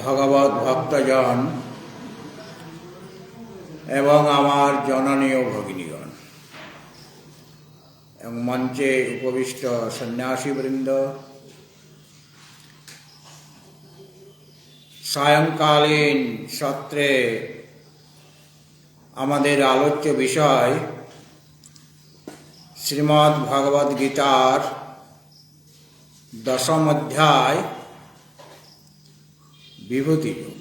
ভগবত ভক্তজন এবং আমার জননী ও ভগিনীগণ এবং মঞ্চে উপবিষ্ট সন্ন্যাসীবৃন্দ, সায়ংকালীন সত্রে আমাদের আলোচ্য বিষয় শ্রীমদ্ ভগবদ গীতার 10ম অধ্যায় বিভূতি যোগ।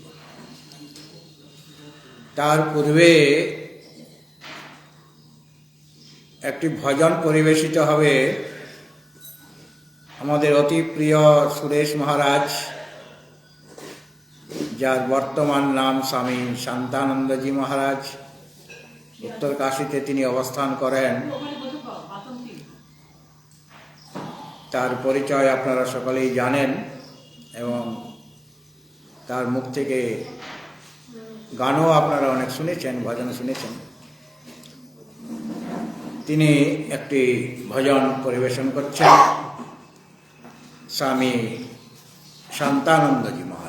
তার পূর্বে একটি ভজন পরিবেশিত হবে আমাদের অতি প্রিয় সুরেশ মহারাজ, যার বর্তমান নাম স্বামী শান্তানন্দজি মহারাজ। উত্তর কাশীতে তিনি অবস্থান করেন। তার পরিচয় আপনারা সকলেই জানেন এবং তার মুখ থেকে গানও আপনারা অনেক শুনেছেন, ভজন শুনেছেন। তিনি একটি ভজন পরিবেশন করছেন স্বামী শান্তানন্দজি মহারাজ।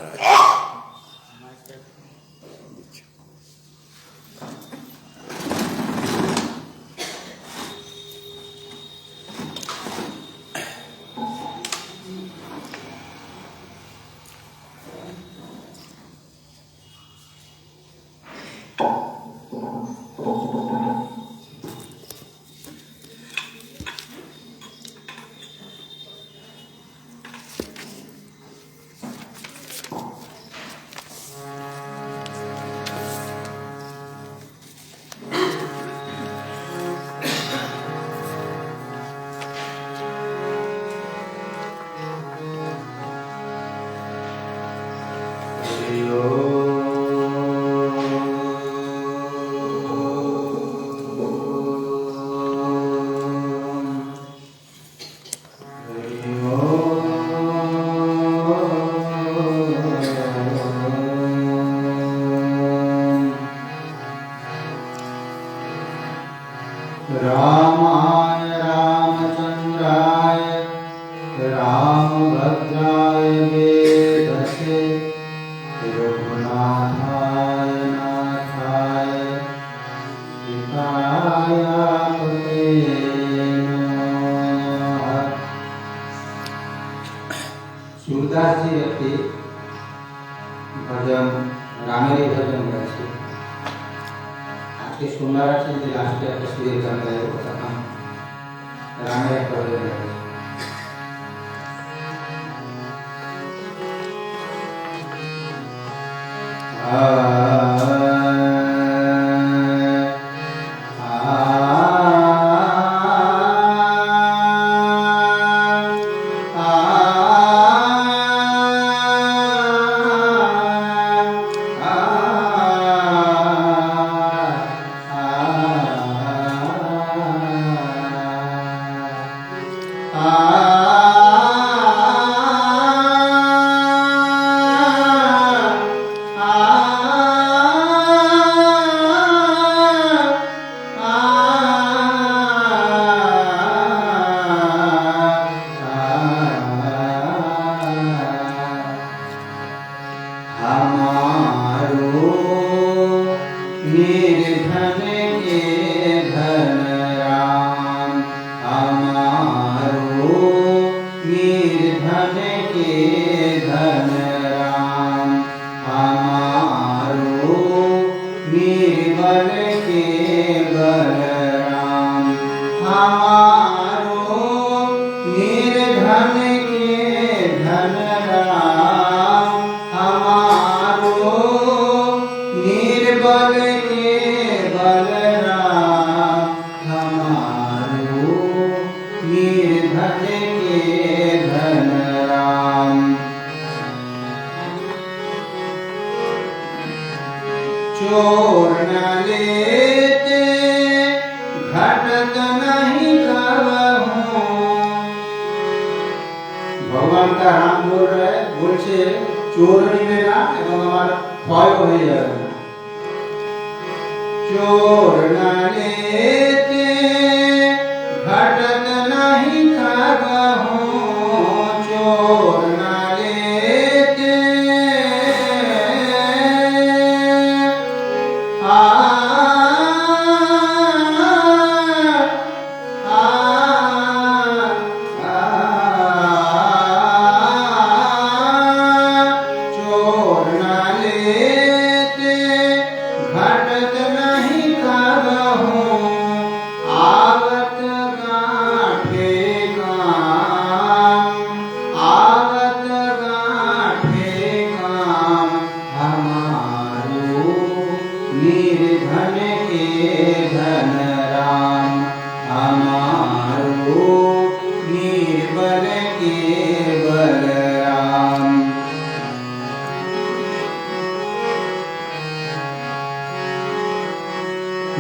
रामाय रामचन्द्राय रामभद्राय वेधसे रघुनाथाय नाथाय सीताय पते नमः। सूरदास जी একটি ভজন, রামের ভজন গাইছে। আজকে সোমবার আছে, যে লাস্টে একটা সুরের গান গাইব, কথা না রামের একটা ভজন গাইছে। चोर न लेते घटत नहीं कबहू। भगवान का राम बोल रहे, बोलছে चोर নিবে না এবং আমার ভয় হয়ে যাবে না। चोर न लेते घटत नहीं कबहू। चोर न लेते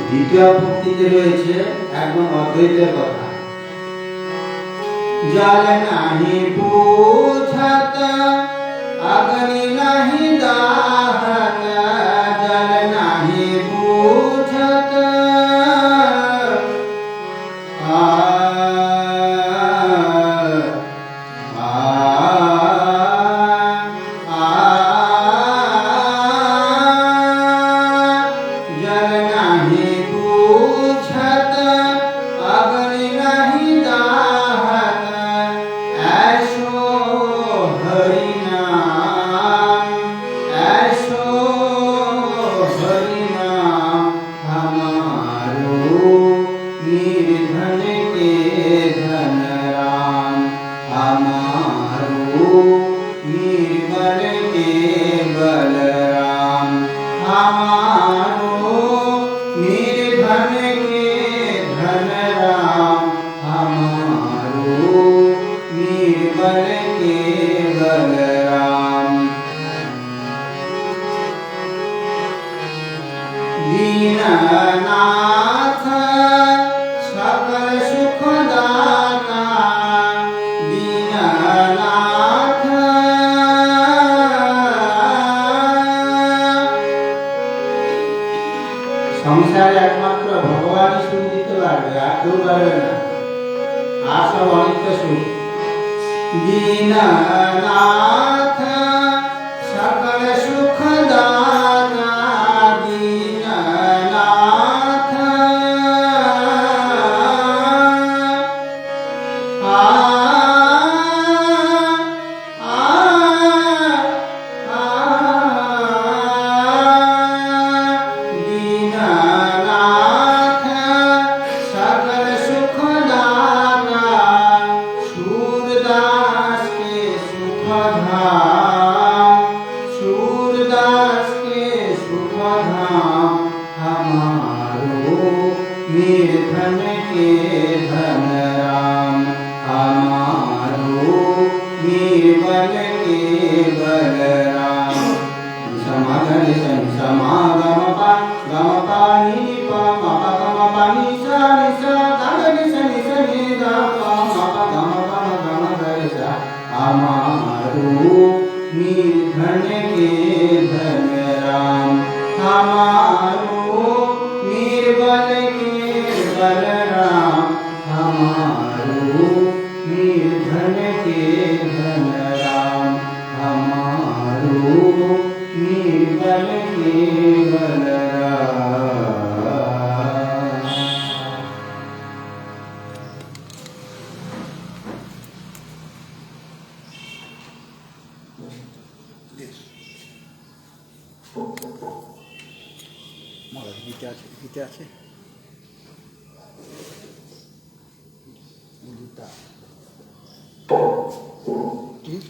দ্বিতীয় পংক্তিতে রয়েছে একদম অদ্বৈতের কথা। জল নাহি বুঝত অগ্নি নাহি দাহত, জল নাহি বুঝত जल नाही बुझत अग्नि नहीं दाहत, ऐसो हरि नाम, ऐसो हरि नाम हमारो निर्धन के धन राम, हमारो निर्बल के बलराम, हमारो निर्धन के धन राम, हमारो निर्बल के बलराम। दीननाथ सकल सुख दाता, दीननाथ সংসারে একমাত্র ভগবানই সুখ দিতে পারবে, আর কেউ পারবে না। আর সব অনিত্য সুখ। দীননাথ সকল সুখ দাতা, দীননাথ दीननाथ सकल सुख दाता, सूरदास के सुख धाम, सूरदास के सुख धाम, हमारो निर्धन के धन राम, हमारो निर्बल के बलराम। समागम समागम पा गम पानी पा मा गम पानी सा नि सा गा नि सा नि सा नि गा पा मा गम पा गम गा सा, हमारो निर्धन के धन राम, हमारो निर्बल के बलराम, हमारो निर्धन के धन राम, हमारो निर्बल के बलराम। মহারাজ গীতা আছে, গীতা আছে, গীতা ঠিক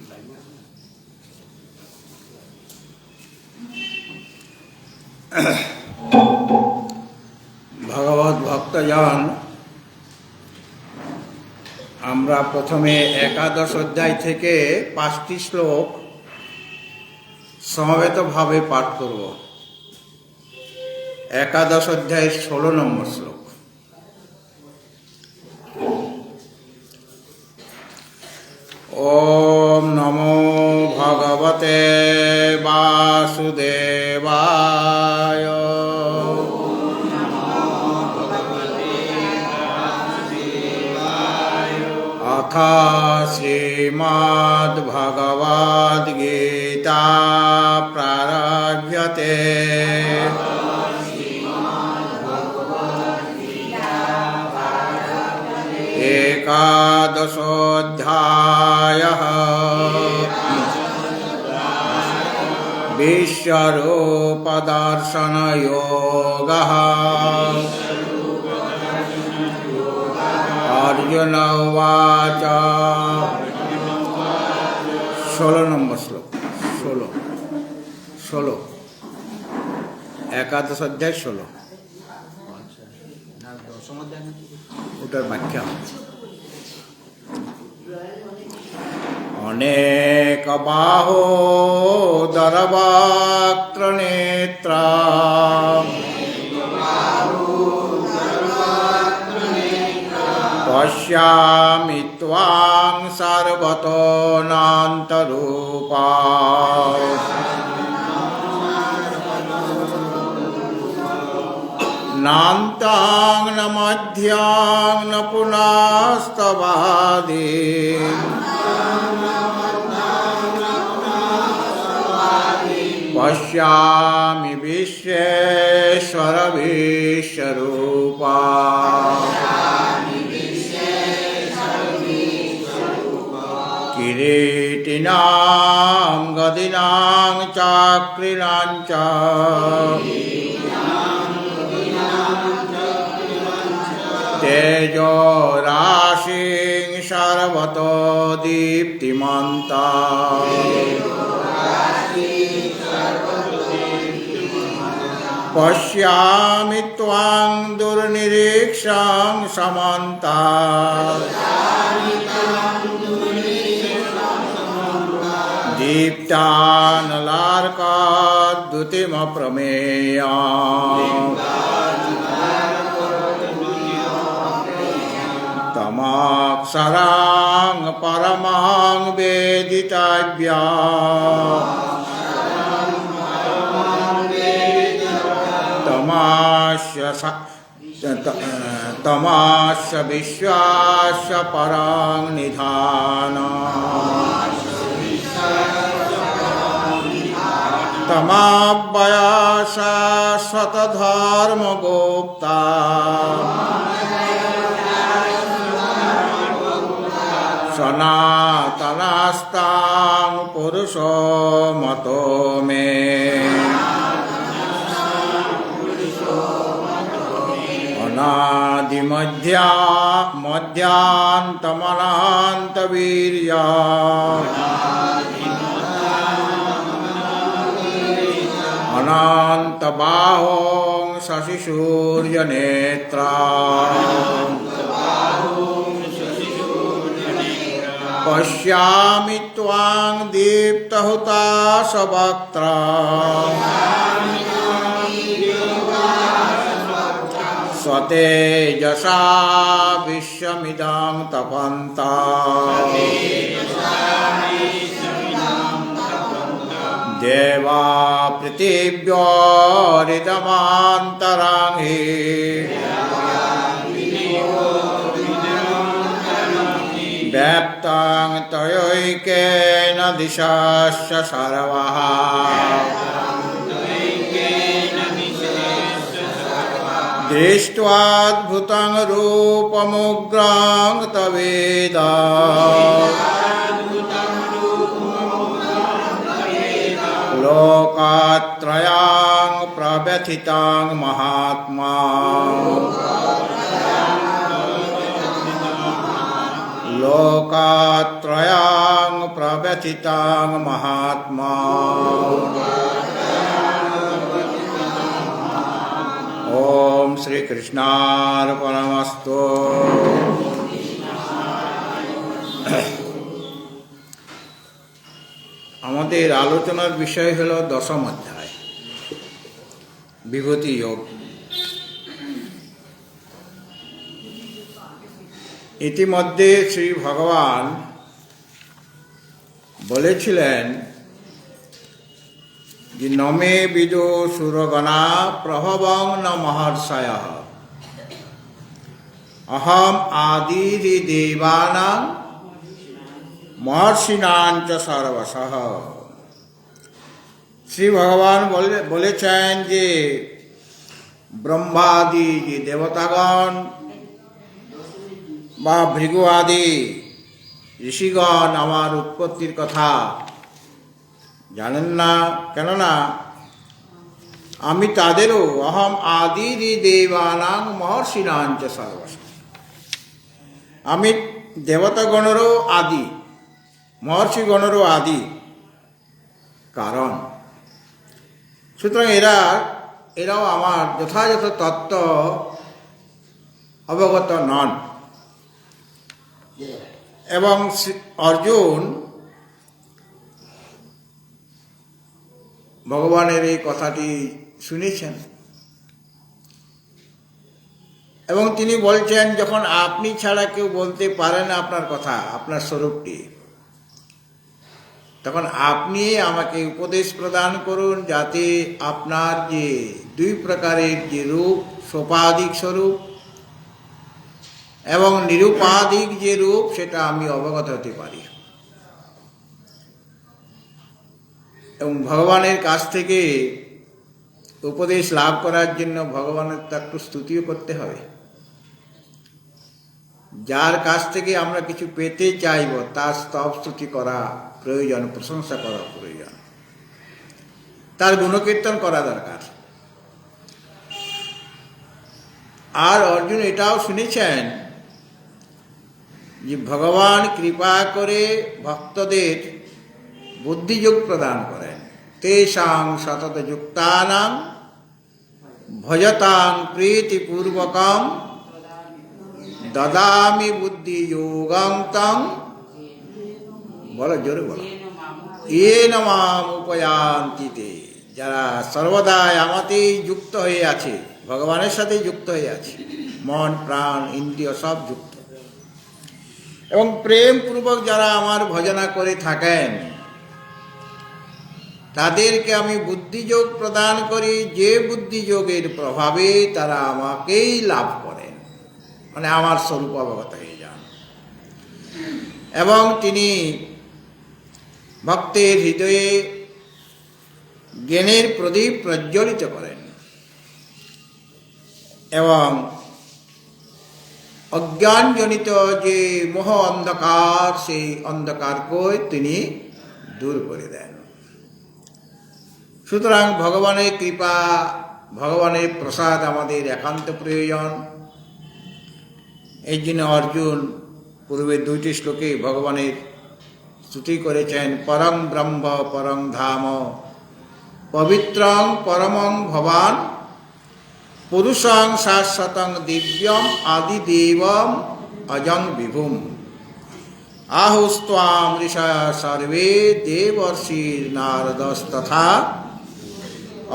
ভগবত ভক্তজন, আমরা প্রথমে একাদশ অধ্যায় থেকে 5টি শ্লোক সমবেতভাবে পাঠ করব। একাদশ অধ্যায়ের 16 নম্বর শ্লোক। ওম নমো ভগবতে বাসুদেবায়। अथ श्रीमद्भगवद्गीता प्रारभ्यते। एकादशोऽध्यायः विश्वरूपदर्शनयोगः। अर्जुन उवाच। 16 নম্বর শ্লোক। 16 একাদশ অধ্যায় 16। ওটার ব্যাখ্যা। অনেক বাহো দরবক্ত্র নেত্রা पश्यामि त्वां सर्वतो नान्तरूपा नान्तां न मध्यां न पुनस्तवादि पश्यामि विश्वेश्वर विश्वरूपा किरीटिनां गदिनां चाक्रिणां च तेजो राशिं सर्वतो दीप्तिमन्ता पश्यामि त्वां दुर्निरीक्षं समन्तात् दीप्तानलार्काद्युतिमप्रमेयाम् तमाक्षरां परमां वेदितव्या तमास्य विश्वास्य परां निधाना तमाव्यया शाश्वतधर्मगोप्ता सनातनस्तां पुरुषो मतो मे मध्यान्तमनान्तवीर्या अनन्तबाहों शशिसूर्यनेत्रा पश्यामि त्वां दीप्तहुताशवक्त्रा स्वतेजसा विश्वमिदं तपन्ता देवा पृथिव्योरिदमान्तरं हि व्याप्तं तयोैकेन दिशाश्च सर्वः दृष्ट्वाद्भुतं रूपमुग्रं तवेदा लोकत्रयां प्रव्यथितं महात्मा लोकत्रयां प्रव्यथितं महात्मा ओम श्री कृष्णार्पणमस्तु। আমাদের আলোচনার বিষয় হলো দশম অধ্যায় বিভূতি যোগ। ইতিমধ্যে শ্রী ভগবান বলেছিলেন যে নমে বিদো সুরগণা প্রভবং ন মহর্ষয়ঃ অহম আদিরি দেবানাং মহর্ষিণাঞ্চ সর্বশঃ। শ্রী ভগবান বলেছেন যে ব্রহ্মাদি যে দেবতাগণ বা ভৃগু আদি ঋষিগণ আমার উৎপত্তির কথা জানেন না, কেননা আমি তাদেরও অহম আদিরি দেবানাং মহর্ষিণাঞ্চ সর্বশঃ, আমি দেবতাগণেরও আদি মহর্ষিগণেরও আদি কারণ। সুতরাং এরাও আমার যথাযথ তত্ত্ব অবগত নন। এবং অর্জুন ভগবানের এই কথাটি শুনেছেন এবং তিনি বলছেন, যখন আপনি ছাড়া কেউ বলতে পারে না আপনার কথা, আপনার স্বরূপটি, তখন আপনি আমাকে উপদেশ প্রদান করুন, যাতে আপনার যে দুই প্রকারের যে রূপ, সোপাধিক স্বরূপ এবং নিরুপাধিক যে রূপ, সেটা আমি অবগত হতে পারি। এবং ভগবানের কাছ থেকে উপদেশ লাভ করার জন্য ভগবানের তো একটু স্তুতিও করতে হবে। যার কাছ থেকে আমরা কিছু পেতে চাইব, তার স্তব স্তুতি করা প্রয়োজন, প্রশংসা করা প্রয়োজন, তার গুণকীর্তন করা দরকার। আর অর্জুন এটাও শুনেছেন যে ভগবান কৃপা করে ভক্তদের বুদ্ধিযোগ প্রদান করেন। তেষাং সতত যুক্তানাং ভজতাং প্রীতিপূর্বকম দদামি বুদ্ধি যোগং তং, বলো জোরে বলো, येन माम उपयान्ति ते, যারা সর্বদাই আমাতেই যুক্ত হয়ে আছে, ভগবানের সাথে যুক্ত হয়ে আছে, মন প্রাণ ইন্দ্রিয় সব যুক্ত, এবং প্রেমপূর্বক যারা আমার ভজনা করে থাকেন, তাদেরকে আমি বুদ্ধিযোগ প্রদান করি, যে বুদ্ধিযোগের প্রভাবে তারা আমাকেই লাভ করেন, মানে আমার স্বরূপ অবগত হয়ে যান। এবং তিনি ভক্তের হৃদয়ে জ্ঞানের প্রদীপ প্রজ্বলিত করেন এবং অজ্ঞানজনিত যে মোহ অন্ধকার, সেই অন্ধকারকে তিনি দূর করে দেন। সুতরাং ভগবানের কৃপা, ভগবানের প্রসাদ আমাদের একান্ত প্রয়োজন। এই জন্য অর্জুন পূর্বের দুইটি শ্লোকে ভগবানের স্তুতি করেছেন, পরং ব্রহ্ম পরং ধাম পবিত্রং পরমং ভবান পুরুষং শাশ্বতং দিব্যম আদিদেবম অজং বিভুম আহুস্ত্বাম ঋষয় সর্বে দেবর্ষির নারদস্তথা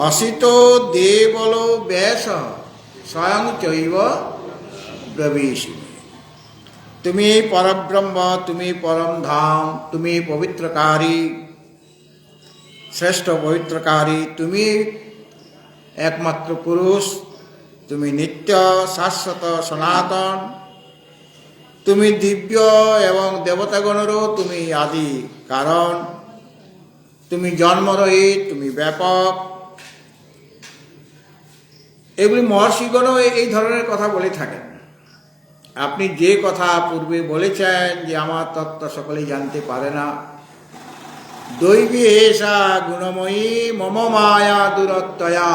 অসিতো দেবলো ব্যাস স্বয়ং চৈব ব্রবীষি। তুমি পরব্রহ্ম, তুমি পরম ধাম, তুমি পবিত্রকারী, শ্রেষ্ঠ পবিত্রকারী, তুমি একমাত্র পুরুষ, তুমি নিত্য শাশ্বত সনাতন, তুমি দিব্য এবং দেবতাগণেরও তুমি আদি কারণ, তুমি জন্মরহিত, তুমি ব্যাপক। এগুলি মহর্ষিগণও এই ধরনের কথা বলে থাকেন। আপনি যে কথা পূর্বে বলেছেন যে আমার তত্ত্ব সকলেই জানতে পারে না, দৈবী এষা গুণময়ী মম মায়া দুরত্যয়া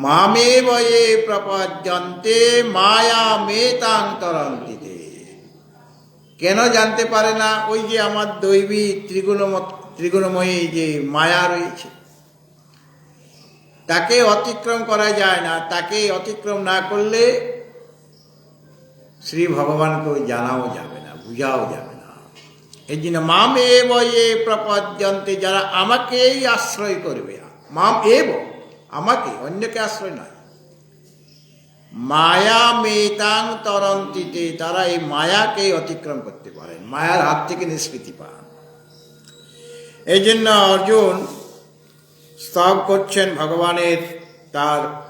মামেব ये প্রপদ্যন্তে মায়া মেতাং তরন্তি তে। কেন জানতে পারে না? ওই যে আমার দৈবী ত্রিগুণময়ী যে মায়া রয়েছে, তাকে অতিক্রম করা যায় না। তাকে অতিক্রম না করলে শ্রী ভগবানকেও জানাও যাবে না, বুঝাও যাবে না। এই জন্য মাম এব এ প্রপদ্যন্তে, যারা আমাকেই আশ্রয় করবে, মাম এব আমাকে, অন্যকে আশ্রয় নয়, মায়া মেতাং তরন্তিতে, তারা এই মায়াকে অতিক্রম করতে পারেন, মায়ার হাত থেকে নিষ্কৃতি পান। এই জন্য অর্জুন স্তব করছেন ভগবানের,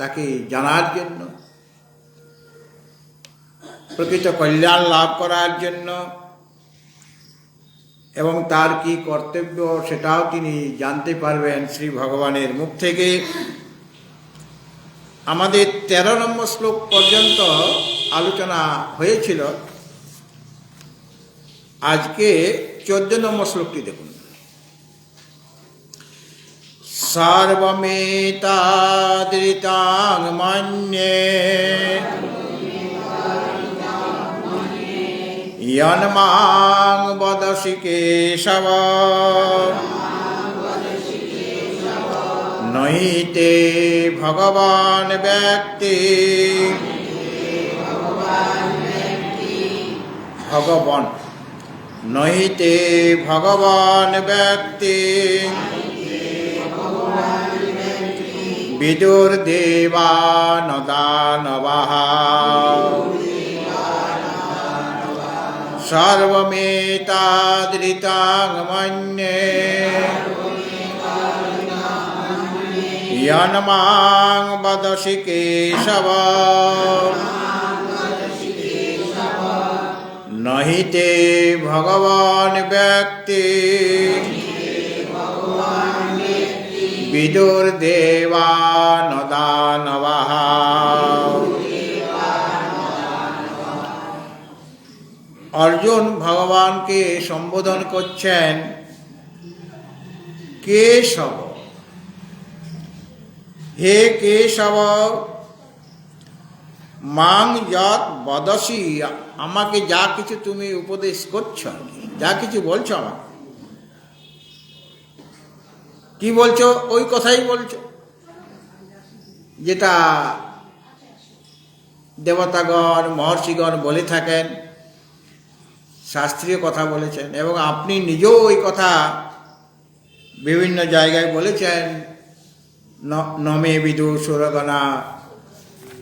তাকে জানার জন্য, প্রকৃত কল্যাণ লাভ করার জন্য, এবং তার কি কর্তব্য সেটাও তিনি জানতে পারবেন শ্রী ভগবানের মুখ থেকে। আমাদের 13 নম্বর শ্লোক পর্যন্ত আলোচনা হয়েছিল, আজকে 14 নম্বর শ্লোকটি দেখুন। সর্বমেতাদৃতাং মন্যে यन्मां वदसि केशव नहि ते भगवान् व्यक्ति भगवान् नहि ते भगवान् व्यक्ति বিদুর্দেবান দানবাঃ সর্বমেতাদৃতাং মন্যে यन्मां वदसि केशव न हि ते भगवान् व्यक्ति विदुर्देवान् दानवः। अर्जुन भगवान के संबोधन करছেন केशव, हे केशव मां यत् वदसि, আমাকে যা কিছু তুমি উপদেশ করছো, যা কিছু বলছো আমাকে, কি বলছো ওই কথাই বলছো যেটা দেবতাগণ মহর্ষিগণ বলে থাকেন, শাস্ত্রীয় কথা বলেছেন, এবং আপনি নিজেও ওই কথা বিভিন্ন জায়গায় বলেছেন। নমে বিদু সুরগণা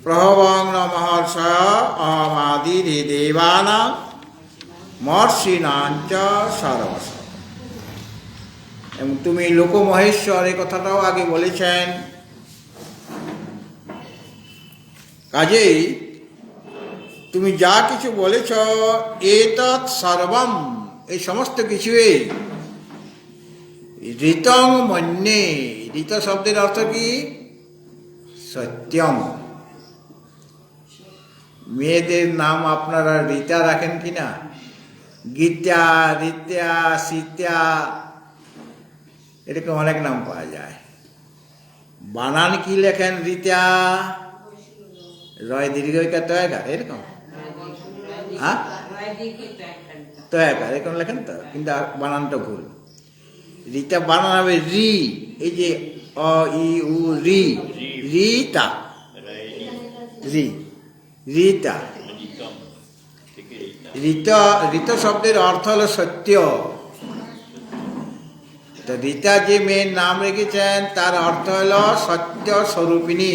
প্রহবং মহর্ষ অমাদি দেবানা মহর্ষিণাঞ্চ সরস। এবং তুমি লোকমহেশ্বর এই কথাটাও আগে বলেছেন। কাজেই তুমি যা কিছু বলেছ এতৎ সর্বম, এই সমস্ত কিছুই ঋতং মন্যে, ঋত শব্দের অর্থ কি? সত্যম। মেয়েদের নাম আপনারা রীতা রাখেন কিনা? গীতা, রিত্যা, সীতা, এরকম অনেক নাম পাওয়া যায়। বানান কি লেখেন? রীতা, রয় দীর্ঘইকার তয়কার, এরকম হ্যাঁ তয়কার এরকম লেখেন তো, কিন্তু বানানটা ভুল। রীতা বানান হবে রি, এই যে অ ই উ রি, রীতা, রি, রীতা। ঋত শব্দের অর্থ হলো সত্য। তো রীতা যে মেয়ের নাম রেখেছেন তার অর্থ হলো সত্য স্বরূপিণী,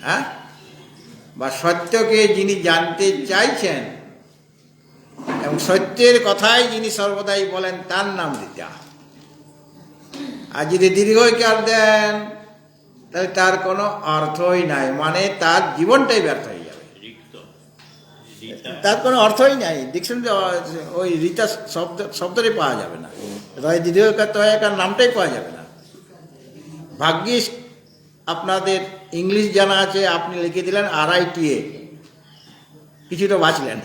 হ্যাঁ, বা সত্যকে যিনি জানতে চাইছেন এবং সত্যের কথাই যিনি সর্বদাই বলেন তার নাম রীতা। আর যদি দীর্ঘইকার দেন তাহলে তার কোনো অর্থই নাই, মানে তার জীবনটাই ব্যর্থ হয়ে যাবে, তার কোনো অর্থই নাই। ডিকশনারি ওই রীতা শব্দটাই পাওয়া যাবে না, রয় দীর্ঘইকার তয়কার নামটাই পাওয়া যাবে না। ভাগ্যিস আপনাদের ইংলিশ জানা আছে, আপনি লিখে দিলেন RITA, কিছুটা বাঁচলেন।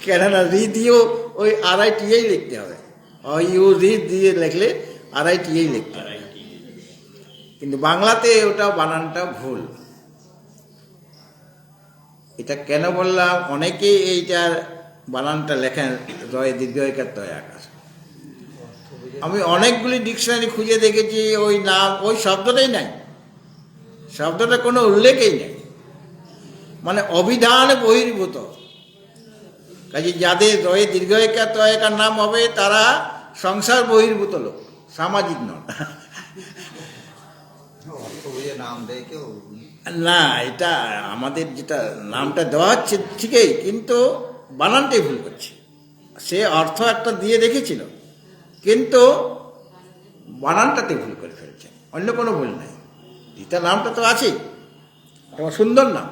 কেননা রি দিয়েও ওই RITA লিখতে হবে, ইউ রি দিয়ে লিখলে RITA লিখতে হবে, কিন্তু বাংলাতে ওটা বানানটা ভুল। এটা কেন বললাম? অনেকেই এইটার বানানটা লেখেন রয় দীর্ঘইকার তয়াকার। আমি অনেকগুলি ডিকশনারি খুঁজে দেখেছি, ওই নাম ওই শব্দটাই নাই, শব্দটা কোনো উল্লেখই নেই, মানে অভিধান বহির্ভূত। কাজে যাদের রয়ে দীর্ঘইকার তয়কার নাম হবে তারা সংসার বহির্ভূত লোক, সামাজিক নন। না, এটা আমাদের যেটা নামটা দেওয়া হচ্ছে ঠিকই, কিন্তু বানানটাই ভুল করছে। সে অর্থ একটা দিয়ে রেখেছিল, কিন্তু বানানটাতে ভুল করে ফেলছে, অন্য কোনো ভুল নেই। রীতা নামটা তো আছেই, এবং সুন্দর নাম।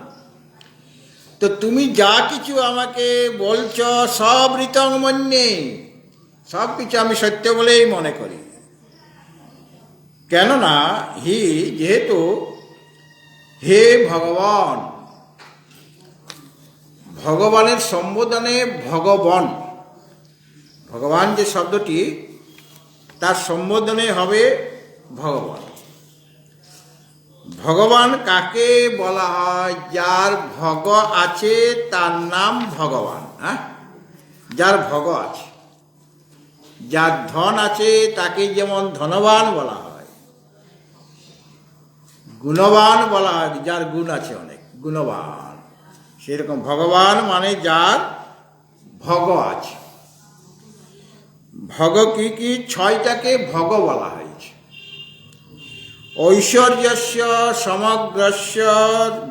তো তুমি যা কিছু আমাকে বলছ সব ঋতং মন্যে, সব কিছু আমি সত্য বলেই মনে করি। কেননা হি, যেহেতু হে ভগবান, ভগবানের সম্বোধনে ভগবান, ভগবান যে শব্দটি তার সম্বোধনে হবে ভগবান। ভগবান কাকে বলা হয়? যার ভগ আছে তার নাম ভগবান। হ্যাঁ, যার ভগ আছে, যার ধন আছে তাকে যেমন ধনবান বলা হয়, গুণবান বলা হয়, যার গুণ আছে অনেক, গুণবান। সেরকম ভগবান মানে যার ভগ আছে। ভগ কি কি? 6টাকে ভগ বলা হয়েছে। ঐশ্বর্যস্য সমগ্রস্য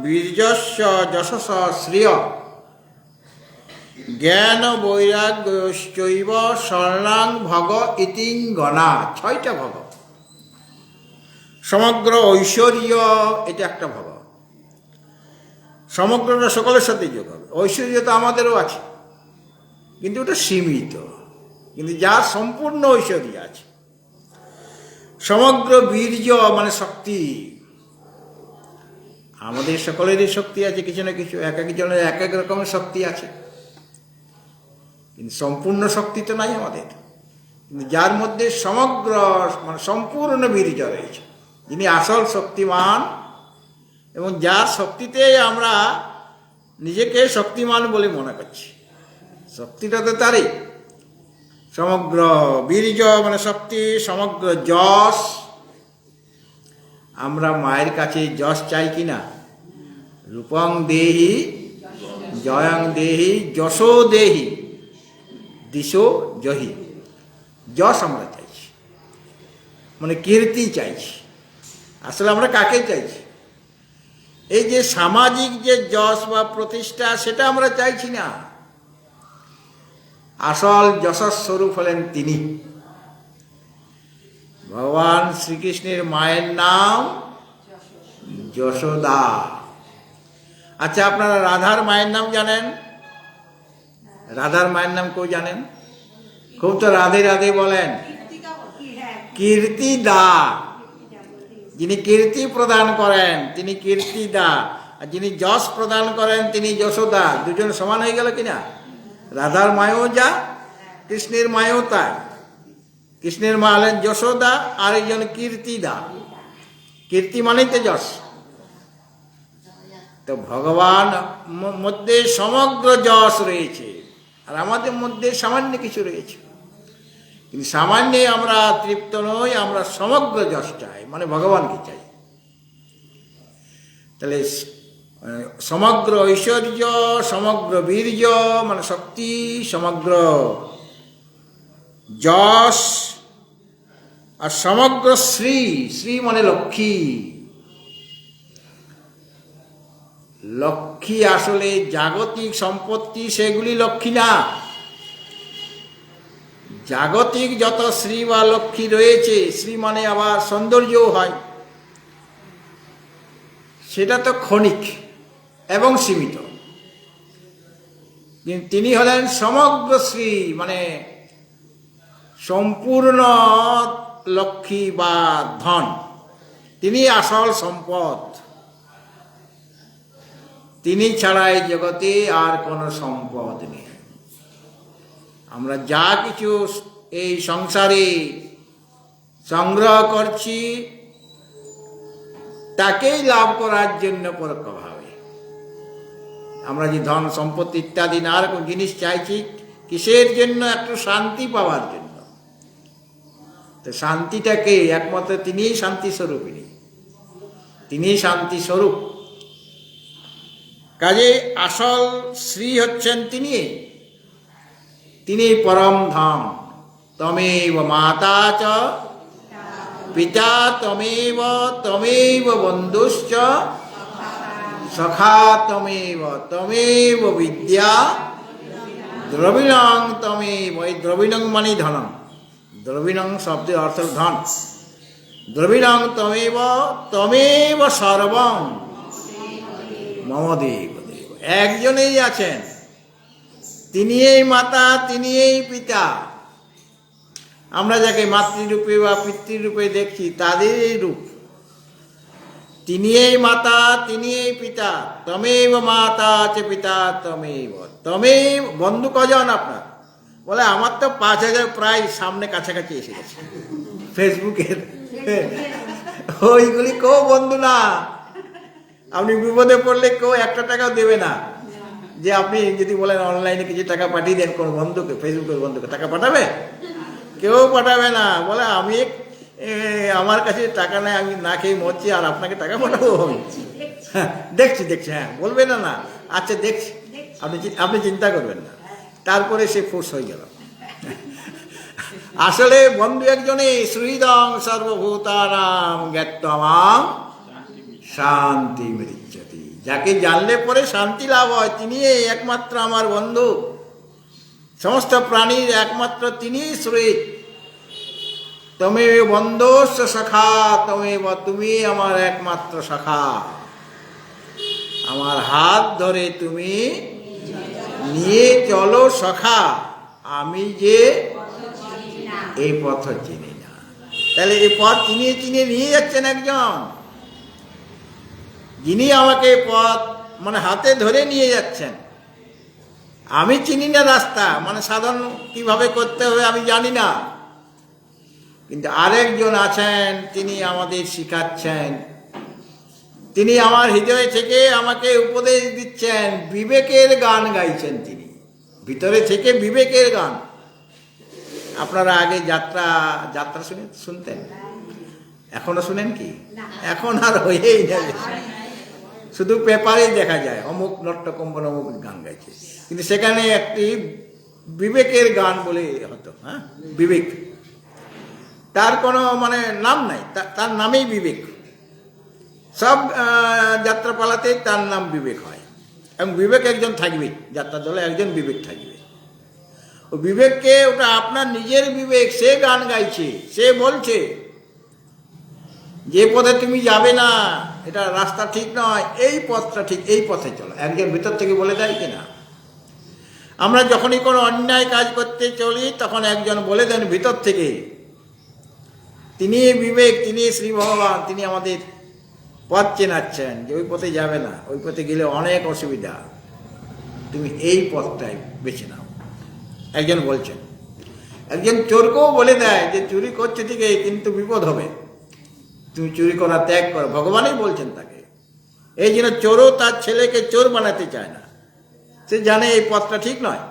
বীর্যস্য যশস শ্রিয় জ্ঞান বৈরাগ্যশ্চৈব স্বর্ণাং ভগ ইতিঙ্গনা। 6টা ভগ। সমগ্র ঐশ্বর্য, এটা একটা ভগ। সমগ্রটা সকলের সাথে যোগ হবে। ঐশ্বর্য তো আমাদেরও আছে, কিন্তু ওটা সীমিত, কিন্তু যার সম্পূর্ণ ঐশ্বর্য আছে। সমগ্র বীর্য মানে শক্তি, আমাদের সকলেরই শক্তি আছে কিছু না কিছু, এক একজনের এক এক রকমের শক্তি আছে, কিন্তু সম্পূর্ণ শক্তি তো নাই আমাদের। কিন্তু যার মধ্যে সমগ্র মানে সম্পূর্ণ বীর্য রয়েছে, যিনি আসল শক্তিমান, এবং যার শক্তিতে আমরা নিজেকে শক্তিমান বলে মনে করছি, শক্তিটা তো তারই। সমগ্র বীর্য মানে শক্তি, সমগ্র যশ। আমরা মায়ের কাছে যশ চাই কিনা? রূপং দেহি জয়ং দেহি যশো দেহি দিশো জহি। যশ আমরা চাইছি, মানে কীর্তি চাইছি। আসলে আমরা কাকে চাইছি? এই যে সামাজিক যে যশ বা প্রতিষ্ঠা, সেটা আমরা চাইছি না। আসল যশস্বরূপ স্বরূপ হলেন তিনি। ভগবান শ্রীকৃষ্ণের মায়ের নাম যশোদা। আচ্ছা, আপনারা রাধার মায়ের নাম জানেন? রাধার মায়ের নাম কেউ জানেন? খুব তো রাধে রাধে বলেন। কীর্তিদা। যিনি কীর্তি প্রদান করেন তিনি কীর্তিদা, আর যিনি যশ প্রদান করেন তিনি যশোদা। দুজন সমান হয়ে গেল কিনা? রাধার মায়ও যা, কৃষ্ণের মায়ও তাই। কৃষ্ণের মা হলেন যশোদা, আর একজন কীর্তিদা। কীর্তি মানেই তো যশ। তো ভগবান মধ্যে সমগ্র যশ রয়েছে, আর আমাদের মধ্যে সামান্য কিছু রয়েছে। কিন্তু সামান্যে আমরা তৃপ্ত নই, আমরা সমগ্র যশ চাই, মানে ভগবানকে চাই। তাহলে সমগ্র ঐশ্বর্য, সমগ্র বীর্য মানে শক্তি, সমগ্র যশ, আর সমগ্র শ্রী। শ্রী মানে লক্ষ্মী। লক্ষ্মী আসলে জাগতিক সম্পত্তি, সেগুলি লক্ষ্মী না। জাগতিক যত শ্রী বা লক্ষ্মী রয়েছে, শ্রী মানে আবার সৌন্দর্যও হয়, সেটা তো ক্ষণিক এবং সীমিত। কিন্তু তিনি হলেন সমগ্র শ্রী, মানে সম্পূর্ণ লক্ষ্মী বা ধন। তিনি আসল সম্পদ। তিনি ছাড়া এই জগতে আর কোনো সম্পদ নেই। আমরা যা কিছু এই সংসারে সংগ্রহ করছি, তাকেই লাভ করার জন্য পরোক্ষভাবে আমরা যে ধন সম্পত্তি ইত্যাদি নানা রকম জিনিস চাইছি, কিসের জন্য? একটু শান্তি পাওয়ার জন্য। তো শান্তিটাকে একমাত্র তিনিই শান্তি স্বরূপিনী, তিনিই শান্তি স্বরূপ। কাজে আসল শ্রী হচ্ছেন তিনি, তিনি পরম ধাম। তমেব মাতা চ পিতা তমেব, তমেব বন্ধুশ্চ সখা তমেব, তমেব বিদ্যা দ্রবিণং তমেব। এই দ্রবিণং মানে ধনম। দ্রবিণং শব্দের অর্থ ধন। দ্রবিণং তমেব, তমেব সর্বং মম দেব দেব। একজনেই আছেন, তিনি এই মাতা, তিনি এই পিতা। আমরা যাকে মাতৃরূপে বা পিতৃরূপে দেখছি, তাদের এই রূপ। তিনি এই মাতা, তিনি এই পিতা। তমেব মাতা আছে পিতা তমেব। তমেব। বন্ধু কজন আপনার? বলে আমার তো 5000 প্রায় সামনে কাছাকাছি এসে গেছে ফেসবুকের। ওইগুলি কেউ বন্ধু না। আপনি বিপদে পড়লে কেউ 1 টাকাও দেবে না। যে আপনি যদি বলেন অনলাইনে কিছু টাকা পাঠিয়ে দেন কোন বন্ধুকে, ফেসবুকের বন্ধুকে, টাকা পাঠাবে? কেউ পাঠাবে না। বলে আমি আমার কাছে টাকা নেই, আমি না খেয়ে মরছি, আর আপনাকে টাকা পাঠাবো? দেখছি দেখছি, হ্যাঁ বলবে না না, আচ্ছা দেখছি, আপনি চিন্তা করবেন না। তারপরে সে ফোর্স হয়ে গেল। আসলে বন্ধু একজনই, শ্রীদং সর্বভূতানাম জ্ঞাত্বামাম শান্তি মৃচ্ছতি। যাকে জানলে পরে শান্তি লাভ হয়, তিনি একমাত্র আমার বন্ধু। সমস্ত প্রাণীর একমাত্র তিনি শ্রীত। তমেব বন্ধুস্য সখা তমেব, তুমি আমার একমাত্র সখা। আমার হাত ধরে তুমি নিয়ে চলো সখা, আমি যে এই পথ চিনি না। তাহলে এই পথ চিনিয়ে চিনিয়ে নিয়ে যাচ্ছেন একজন, যিনি আমাকে পথ মানে হাতে ধরে নিয়ে যাচ্ছেন। আমি চিনি না রাস্তা, মানে সাধন কিভাবে করতে হবে আমি জানি না, কিন্তু আরেকজন আছেন, তিনি আমাদের শিখাচ্ছেন। তিনি আমার হৃদয় থেকে আমাকে উপদেশ দিচ্ছেন, বিবেকের গান গাইছেন তিনি, ভিতরে থেকে বিবেকের গান। আপনারা আগে যাত্রা শুনতেন, এখনো শুনেন কি? এখন আর হয়েই যাবে, শুধু পেপারেই দেখা যায় অমুক নট্টকম্বন অমুক গান গাইছে, কিন্তু সেখানে একটি বিবেকের গান বলে হতো। হ্যাঁ, বিবেক, তার কোনো মানে নাম নাই, তার নামেই বিবেক। সব যাত্রাপালাতে তার নাম বিবেক হয়, এবং বিবেক একজন থাকবে, যাত্রা দলে একজন বিবেক থাকবে। ও বিবেককে, ওটা আপনার নিজের বিবেক, সে গান গাইছে, সে বলছে যে পথে তুমি যাবে না, এটা রাস্তা ঠিক নয়, এই পথটা ঠিক, এই পথে চলো। একজন ভিতর থেকে বলে দেয় কিনা? আমরা যখনই কোনো অন্যায় কাজ করতে চলি, তখন একজন বলে দেন ভিতর থেকে। তিনি বিবেক, তিনি শ্রী ভগবান, তিনি আমাদের পথ চেনাচ্ছেন যে ওই পথে যাবে না, ওই পথে গেলে অনেক অসুবিধা, তুমি এই পথটাই বেছে নাও। একজন বলছেন। একজন চোরকেও বলে দেয় যে চুরি করছে ঠিকই, কিন্তু বিপদ হবে, তুমি চুরি করা ত্যাগ করো। ভগবানই বলছেন তাকে। এই জন্য চোরও তার ছেলেকে চোর বানাতে চায় না, সে জানে এই পথটা ঠিক নয়,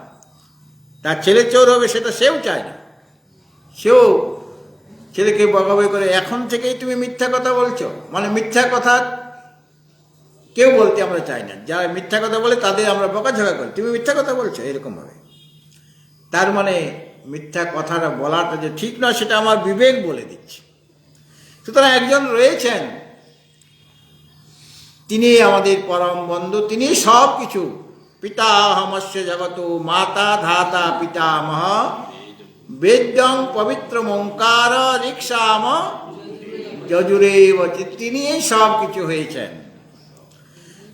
তার ছেলে চোর হবে সেটা সেও চায় না। সেও ছেলেকে বকাবকি করে, এখন থেকেই তুমি মিথ্যা কথা বলছো, মানে মিথ্যা কথা কেউ বলতে আমরা চাই না। যারা মিথ্যা কথা বলে তাদের আমরা বকাঝকা করি, তুমি মিথ্যা কথা বলছো, এরকমভাবে। তার মানে মিথ্যা কথাটা বলাটা যে ঠিক নয়, সেটা আমার বিবেক বলে দিচ্ছে। সুতরাং একজন রয়েছেন, তিনি আমাদের পরম বন্ধু, তিনি সব কিছু। পিতাহমস্য জগত মাতা ধাতা পিতামহ বেদ্যং পবিত্র ওঙ্কার রিক্সাম যজুরেব, তিনি সব কিছু হয়েছেন।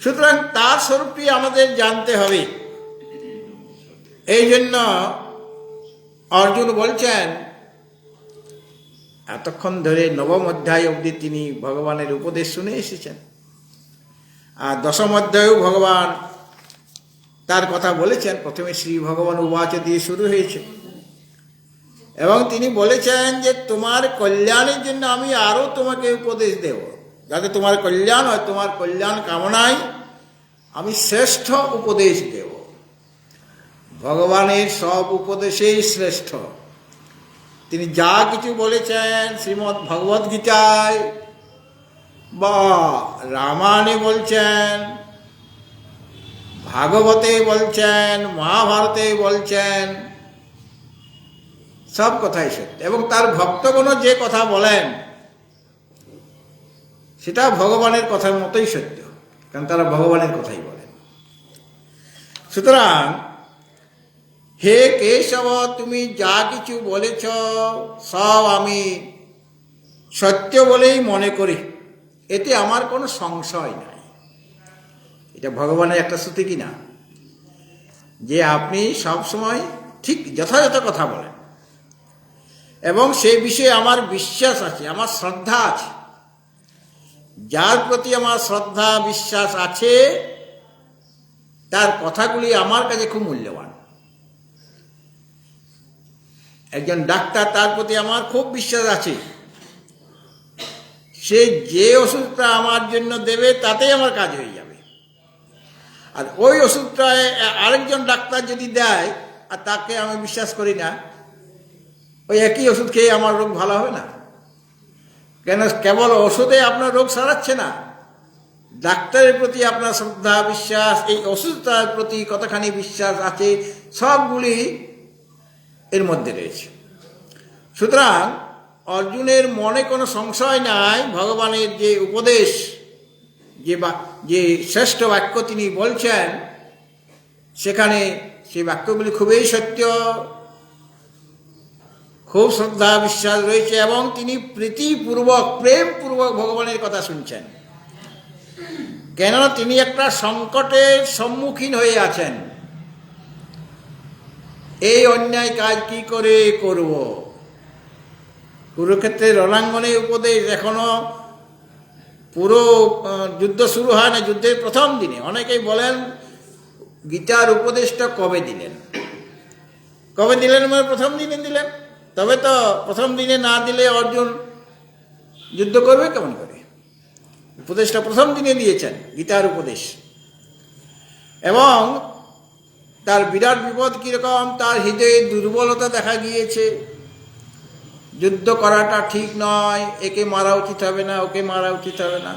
সুতরাং তার স্বরূপটি আমাদের জানতে হবে। এই জন্য অর্জুন বলছেন, এতক্ষণ ধরে নবম অধ্যায় অবধি তিনি ভগবানের উপদেশ শুনে এসেছেন, আর দশম অধ্যায়েও ভগবান তার কথা বলেছেন। প্রথমে শ্রী ভগবান উবাচ দিয়ে শুরু হয়েছে, এবং তিনি বলেছেন যে তোমার কল্যাণের জন্য আমি আরও তোমাকে উপদেশ দেব, যাতে তোমার কল্যাণ হয়। তোমার কল্যাণ কামনায় আমি শ্রেষ্ঠ উপদেশ দেব। ভগবানের সব উপদেশেই শ্রেষ্ঠ। তিনি যা কিছু বলেছেন শ্রীমদ্ ভগবদ্ গীতায় বা রামায়ণে বলছেন, ভাগবতে বলছেন, মহাভারতে বলছেন, সব কথাই সত্য। এবং তার ভক্তগণ যে কথা বলেন সেটা ভগবানের কথার মতোই সত্য, কারণ তারা ভগবানের কথাই বলেন। সুতরাং হে কেশব, তুমি যা কিছু বলেছ সব আমি সত্য বলেই মনে করি, এতে আমার কোনো সংশয় নাই। এটা ভগবানের একটা শ্রুতি কিনা, যে আপনি সবসময় ঠিক যথাযথ কথা বলেন, এবং সেই বিষয়ে আমার বিশ্বাস আছে, আমার শ্রদ্ধা আছে। যার প্রতি আমার শ্রদ্ধা বিশ্বাস আছে, তার কথাগুলি আমার কাছে খুব মূল্যবান। একজন ডাক্তার, তার প্রতি আমার খুব বিশ্বাস আছে, সে যে ওষুধটা আমার জন্য দেবে তাতেই আমার কাজ হয়ে যাবে। আর ওই ওষুধটা আরেকজন ডাক্তার যদি দেয় আর তাকে আমি বিশ্বাস করি না, ওই একই ওষুধ খেয়ে আমার রোগ ভালো হবে না। কেন? কেবল ওষুধে আপনার রোগ সারাচ্ছে না, ডাক্তারের প্রতি আপনার শ্রদ্ধা বিশ্বাস, এই ওষুধটার প্রতি কতখানি বিশ্বাস আছে, সবগুলি এর মধ্যে রয়েছে। সুতরাং অর্জুনের মনে কোনো সংশয় নাই, ভগবানের যে উপদেশ, যে শ্রেষ্ঠ বাক্য তিনি বলছেন, সেখানে সেই বাক্যগুলি খুবই সত্য, খুব শ্রদ্ধা বিশ্বাস রয়েছে, এবং তিনি প্রীতিপূর্বক প্রেমপূর্বক ভগবানের কথা শুনছেন। কেননা তিনি একটা সংকটের সম্মুখীন হয়ে আছেন। এই অন্যায় কাজ কি করে করব? কুরুক্ষেত্রের রণাঙ্গনে উপদেশ, এখনো পুরো যুদ্ধ শুরু হয় না, যুদ্ধের প্রথম দিনে। অনেকেই বলেন গীতার উপদেশটা কবে দিলেন? কবে দিলেন মানে প্রথম দিনে দিলেন। তবে তো প্রথম দিনে না দিলে অর্জুন যুদ্ধ করবে কেমন করে? উপদেশটা প্রথম দিনে দিয়েছেন, গীতার উপদেশ। এবং তার বিরাট বিপদ কীরকম, তার হৃদয়ে দুর্বলতা দেখা গিয়েছে। যুদ্ধ করাটা ঠিক নয়, একে মারা উচিত হবে না, ওকে মারা উচিত হবে না।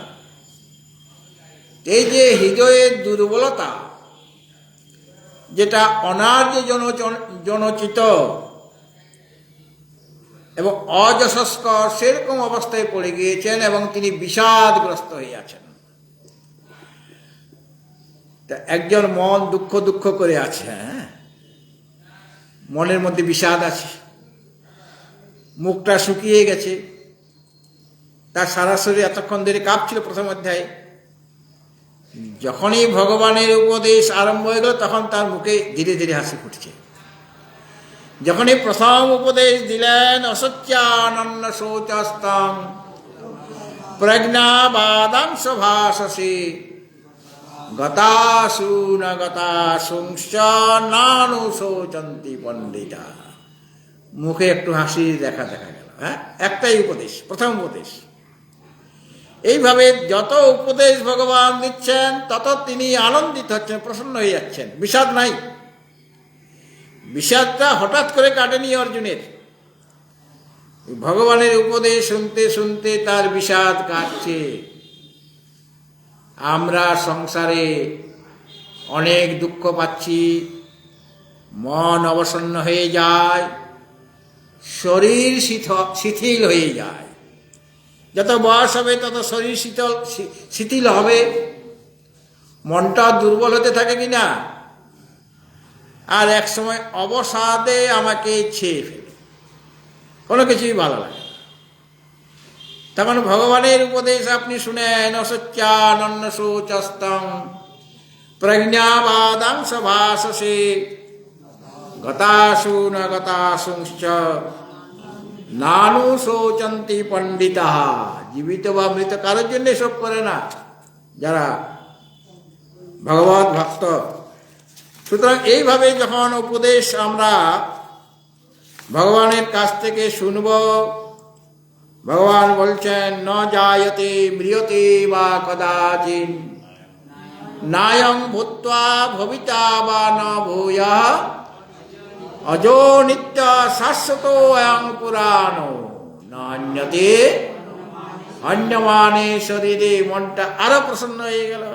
এই যে হৃদয়ের দুর্বলতা, যেটা অনার্য জনচিত এবং অযশস্কর, সেরকম অবস্থায় পড়ে গিয়েছেন এবং তিনি বিষাদগ্রস্ত হয়ে আছেন। একজন মন দুঃখ দুঃখ করে আছে, মনের মধ্যে বিষাদ আছে, মুখটা শুকিয়ে গেছে, তার সারা শরীর এতক্ষণ ধরে কাঁপছিল প্রথম অধ্যায়ে। যখনই ভগবানের উপদেশ আরম্ভ হয়ে গেল, তখন তার মুখে ধীরে ধীরে হাসি ফুটছে। যখনই প্রথম উপদেশ দিলেন, অসত্যানন্ন শৌচস্তম প্রজ্ঞাবাদাংশ ভাষসে গতাসু ন গতাসুংশ্চ নানু শৌচন্তি পণ্ডিতা, মুখে একটু হাসি দেখা গেল। একটাই উপদেশ, প্রথম উপদেশ। এইভাবে যত উপদেশ ভগবান দিচ্ছেন, তত তিনি আনন্দিত হচ্ছেন, প্রসন্ন হয়ে যাচ্ছেন, বিষাদ নাই। বিষাদটা হঠাৎ করে কাটেনি অর্জুনের। ভগবানের উপদেশ শুনতে শুনতে তার বিষাদ কাটছে। আমরা সংসারে অনেক দুঃখ পাচ্ছি, মন অবসন্ন হয়ে যায়, শরীর শিথিল হয়ে যায়। যত বয়স হবে তত শরীর শিথিল হবে, মনটা দুর্বল হতে থাকে কিনা। আর এক সময় অবসাদে আমাকে ছেয়ে ফেলে, কোনো কিছুই ভালো লাগে না। তখন ভগবানের উপদেশ আপনি শুনেন, অসত্যানন্ন শৌচস্তম প্রজ্ঞাবাদাংশ ভাষসে গতাসু ন গতাসুংশ্চ নানু শৌচন্তি পণ্ডিতা। জীবিত বা মৃত কারোর জন্য শোক করে না যারা ভগবত ভক্ত। সুতরাং এইভাবে যখন উপদেশ আমরা ভগবানের কাছ থেকে শুনব, ভগবান বলছেন ন জায়তে ম্রিয়তে বা কদাচিৎ নায়ং ভূত্বা ভবিতা বা ন ভূয়ঃ অজো নিত্য শাশ্বত অয়ং পুরাণো নান্যতে অন্যমানে শরীরে। মনটা আরো প্রসন্ন হয়ে গেল।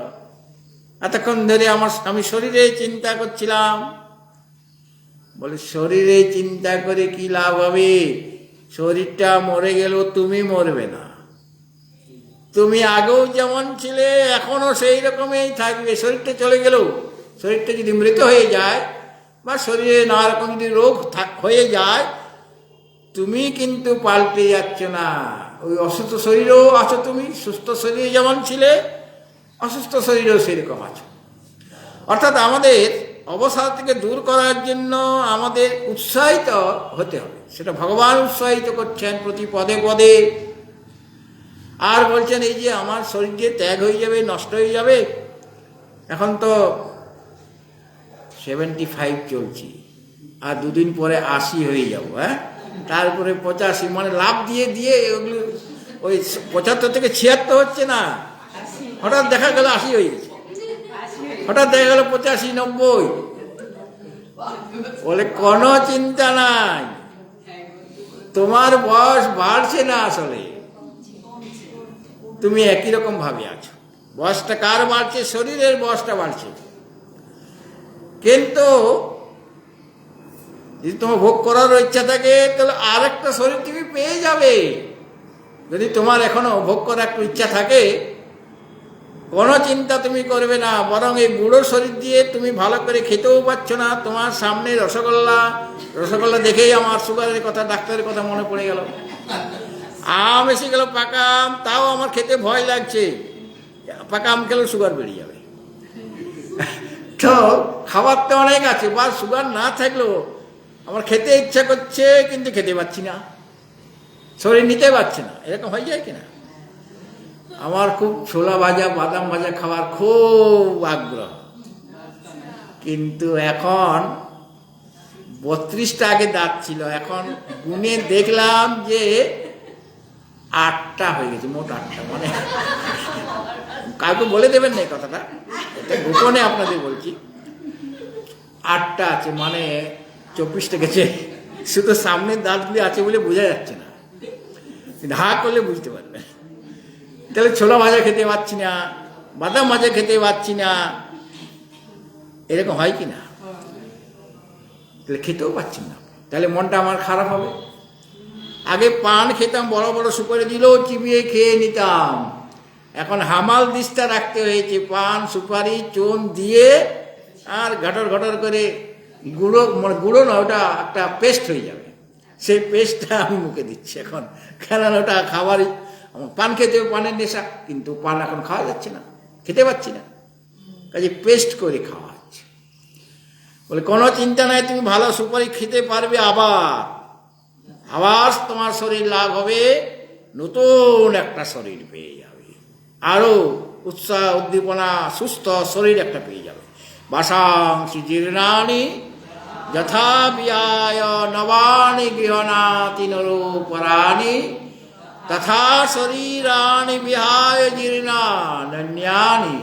এতক্ষণ ধরে আমি শরীরে চিন্তা করছিলাম। বলে শরীরে চিন্তা করে কি লাভ হবে? শরীরটা মরে গেল, তুমি মরবে না। তুমি আগেও যেমন ছিলে এখনো সেই রকমই থাকবে। শরীরটা চলে গেল, শরীরটা যদি মৃত হয়ে যায় বা শরীরে নানা রকম যদি রোগ হয়ে যায়, তুমি কিন্তু পাল্টে যাচ্ছ না। ওই অসুস্থ শরীরেও আছো তুমি, সুস্থ শরীরে যেমন ছিলে অসুস্থ শরীরেও সেরকম আছো। অর্থাৎ আমাদের অবসাদ থেকে দূর করার জন্য আমাদের উৎসাহিত হতে হবে। সেটা ভগবান উৎসাহিত করছেন প্রতি পদে পদে। আর বলছেন এই যে আমার শরীর যে ত্যাগ হয়ে যাবে, নষ্ট হয়ে যাবে, এখন তো 75 চলছি, আর দুদিন পরে 80 হয়ে যাব, তারপরে 85, মানে লাভ দিয়ে দিয়ে ওগুলো ওই 75 থেকে 76 হচ্ছে না, হঠাৎ দেখা গেল 80 হয়ে গেছে, হঠাৎ দেখা গেল 85, 90। বলে কোনো চিন্তা নাই, তোমার বয়স বাড়ছে না, আসলে তুমি একই রকম ভাবে আছো। বয়সটা কার বাড়ছে? শরীরের বয়সটা বাড়ছে, কিন্তু যদি তোমার ভোগ করার ইচ্ছা থাকে তাহলে আর একটা শরীর তুমি পেয়ে যাবে। যদি তোমার এখনো ভোগ করার একটু ইচ্ছা থাকে, কোনো চিন্তা তুমি করবে না, বরং এই বুড়ো শরীর দিয়ে তুমি ভালো করে খেতেও পাচ্ছ না। তোমার সামনে রসগোল্লা দেখেই আমার সুগারের কথা, ডাক্তারের কথা মনে পড়ে গেল। আম এসে গেল, পাকা আম, তাও আমার খেতে ভয় লাগছে, পাকা আম খেলেও সুগার বেরিয়ে যাবে। তো খাবার তো অনেক আছে, বা সুগার না থাকলেও আমার খেতে ইচ্ছা করছে, কিন্তু খেতে পাচ্ছি না, শরীর নিতে পারছে না, এরকম হয়ে যায় কিনা? আমার খুব ছোলা ভাজা, বাদাম ভাজা খাওয়ার খুব আগ্রহ, কিন্তু এখন 32টা আগে দাঁত ছিল, এখন গুনে দেখলাম যে 8টা হয়ে গেছে, মোট 8টা। মানে কাউকে বলে দেবেন না এই কথাটা, এটা গোপনে আপনাদের বলছি। 8টা আছে, মানে 24টা গেছে। শুধু সামনের দাঁতগুলি আছে বলে বোঝা যাচ্ছে না, ঢা করলে বুঝতে পারবেন। তাহলে ছোলা ভাজা খেতে পাচ্ছি না, বাদাম ভাজা খেতে পাচ্ছি না, এরকম হয় কি না? তাহলে খেতেও পাচ্ছি না, তাহলে মনটা আমার খারাপ হবে। আগে পান খেতাম, বড় বড় সুপারি দিলেও চিবিয়ে খেয়ে নিতাম, এখন হামাল দিস্তা রাখতে হয়েছে, পান সুপারি চুন দিয়ে আর ঘটর ঘটর করে গুঁড়ো, মানে গুঁড়ো না, ওটা একটা পেস্ট হয়ে যাবে, সেই পেস্টটা আমি মুখে দিচ্ছি এখন, কেন ওটা খাবারই। পান খেতে, পানের নেশা, কিন্তু পান এখন খাওয়া যাচ্ছে না, খেতে পাচ্ছি না, কাজে পেস্ট করে খাওয়া হচ্ছে। বলে কোনো চিন্তা নাই, তুমি ভালো সুপারি খেতে পারবে, আবার তোমার শরীর লাভ হবে, নতুন একটা শরীর পেয়ে যাবে, আরো উৎসাহ উদ্দীপনা সুস্থ শরীর একটা পেয়ে যাবে। বাসাংসি জীর্ণানি যথা বিয়ায় নবানি গৃহণাতি নরোপরাণি তথা শরীরাণি বিহায় জীর্ণান্যানি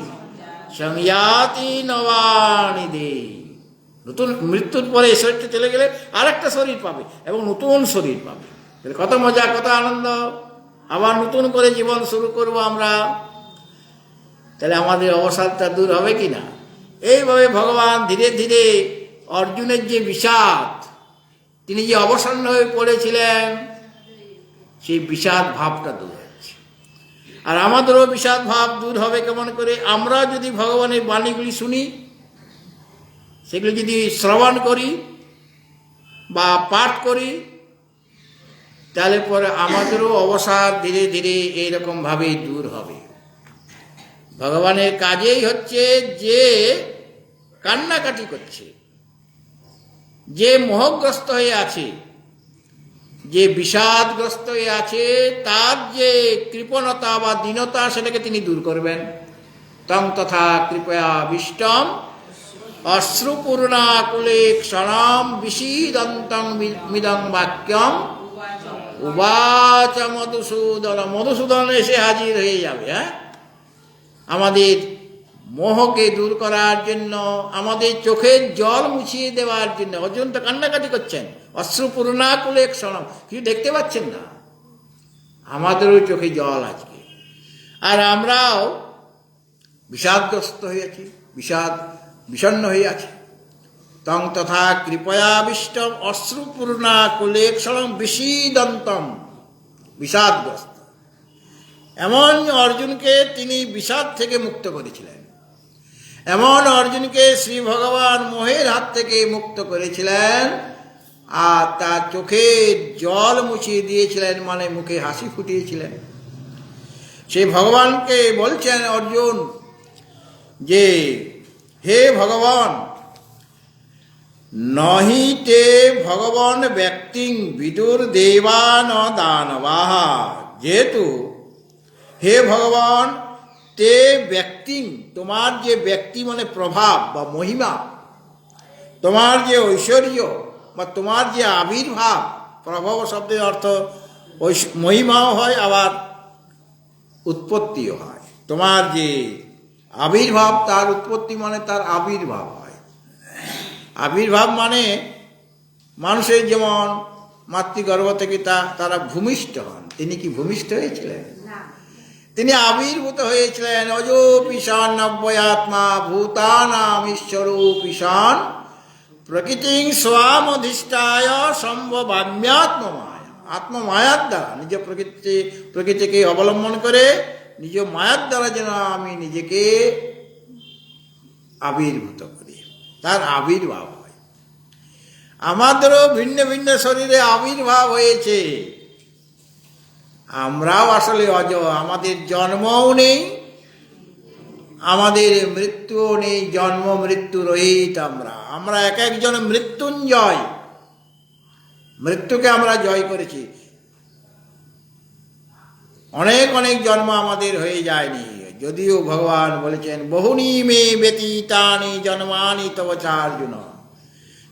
সংয়াতি নবানি দে। নতুন মৃত্যুর পরে এই শরীরটা চলে গেলে আর একটা শরীর পাবে এবং নতুন শরীর পাবে। কত মজা, কত আনন্দ, আবার নতুন করে জীবন শুরু করব আমরা। তাহলে আমাদের অবসাদটা দূর হবে কি না? এইভাবে ভগবান ধীরে ধীরে অর্জুনের যে বিষাদ, তিনি যে অবসন্ন হয়ে পড়েছিলেন, সেই বিষাদ ভাবটা দূর হচ্ছে। আর আমাদেরও বিষাদ ভাব দূর হবে কেমন করে? আমরা যদি ভগবানের বাণীগুলি শুনি, সেগুলি যদি শ্রবণ করি বা পাঠ করি, তাহলে পরে আমাদেরও অবসাদ ধীরে ধীরে এইরকমভাবেই দূর হবে। ভগবানের কাজেই হচ্ছে যে কান্নাকাটি করছে, যে মোহগ্রস্ত হয়ে আছে, যে বিষাদগ্রস্ত হয়ে আছে, তার যে কৃপণতা বা দীনতা, সেটাকে তিনি দূর করবেন। তং তথা কৃপয়া বিষ্টম অশ্রুপূর্ণাকুলে ক্ষণম বিষীদন্তং মিদং বাক্যম উবাচ মধুসূদন। মধুসূদন এসে হাজির হয়ে যাবে, হ্যাঁ, আমাদের মোহকে দূর করার জন্য, আমাদের চোখের জল মুছিয়ে দেওয়ার জন্য। অর্জুন তো কান্নাকাটি করছেন, অশ্রুপূর্ণাকুলে ক্ষণম, কিছু দেখতে পাচ্ছেন না, আমাদেরও চোখে জল আজকে। আর আমরাও বিষাদগ্রস্ত হয়েছি, বিষণ্ণ হয়ে আছি। তং তথা কৃপয়াবিষ্টম অশ্রুপূর্ণাকুলে ক্ষণম বিষীদন্তম, বিষাদগ্রস্ত। এমন অর্জুনকে তিনি বিষাদ থেকে মুক্ত করেছিলেন, এমন অর্জুনকে শ্রী ভগবান মোহের হাত থেকে মুক্ত করেছিলেন, আর তার চোখে জল মুছিয়ে দিয়েছিলেন, মানে মুখে হাসি ফুটিয়েছিলেন। সেই ভগবানকে বলছেন অর্জুন যে, হে ভগবান, নহি তে ভগবান ব্যক্তিং বিদুর দেবান দানবাহা। যেহেতু হে ভগবান, তে ব্যক্তিং, তোমার যে ব্যক্তি মানে প্রভাব বা মহিমা, তোমার যে ঐশ্বর্য বা তোমার যে আবির্ভাব, প্রভাব শব্দের অর্থ মহিমাও হয়, আবার উৎপত্তিও হয়। তোমার যে আবির্ভাব, তার উৎপত্তি মানে তার আবির্ভাব হয়। আবির্ভাব মানে মানুষের যেমন মাতৃগর্ভ থেকে তারা ভূমিষ্ঠ হন, তিনি কি ভূমিষ্ঠ হয়েছিলেন? তিনি আবির্ভূত হয়েছিলেন। অজো পিশান নব্বয়াত্মা ভূতানাম ঈশ্বরূপ ঈশান প্রকৃতিং স্বামধিষ্ঠায় সম্ভবাম্যাত্মমায়া, আত্মমায়ার দ্বারা নিজ প্রকৃতিকে অবলম্বন করে নিজ মায়ার দ্বারা যেন আমি নিজেকে আবির্ভূত করি, তার আবির্ভাব হয়। আমাদেরও ভিন্ন ভিন্ন শরীরে আবির্ভাব হয়েছে, আমরাও আসলে অজ, আমাদের জন্মও নেই, আমাদের মৃত্যুও নেই, জন্ম মৃত্যু রহিত আমরা এক একজন মৃত্যুঞ্জয়, মৃত্যুকে আমরা জয় করেছি। অনেক অনেক জন্ম আমাদের হয়ে যায়নি, যদিও ভগবান বলেছেন বহুনি মে ব্যতীতানি জন্মানি তব চার্জুন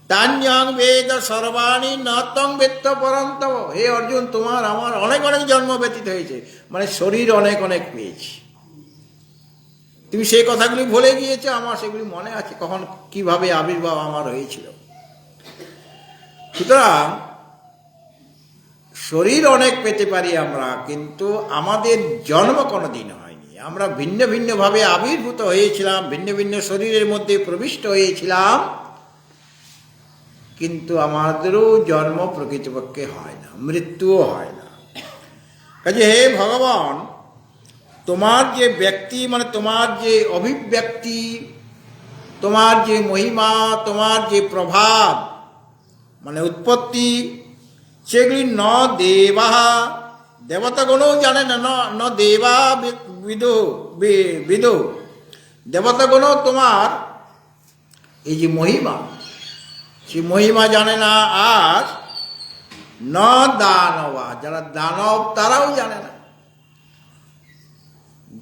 তান্যং বেদ সর্বাণি নতং বেত্ত পরন্তব। হে অর্জুন, তোমার আমার অনেক অনেক জন্ম ব্যতীত হয়েছে, মানে শরীর অনেক অনেক পেয়েছি। তুমি সেই কথাগুলি ভুলে গিয়েছো, আমার সেগুলি মনে আছে কখন কিভাবে আবির্ভাব আমার হয়েছিল। সুতরাং শরীর অনেক পেতে পারি আমরা, কিন্তু আমাদের জন্ম কোনোদিন হয়নি। আমরা ভিন্ন ভিন্নভাবে আবির্ভূত হয়েছিলাম, ভিন্ন ভিন্ন শরীরের মধ্যে প্রবিষ্ট হয়েছিলাম, কিন্তু আমাদেরও জন্ম প্রকৃতপক্ষে হয় না, মৃত্যুও হয় না। কাজে হে ভগবান, তোমার যে ব্যক্তি, মানে তোমার যে অভিব্যক্তি, তোমার যে মহিমা, তোমার যে প্রভাব, মানে উৎপত্তি, সেগুলি ন দেবা, দেবতাগণও জানে না, ন দেবা বিদু, দেবতাগণও তোমার এই যে মহিমা, সে মহিমা জানে না। আর ন দানবা, যারা দানব তারাও জানে না।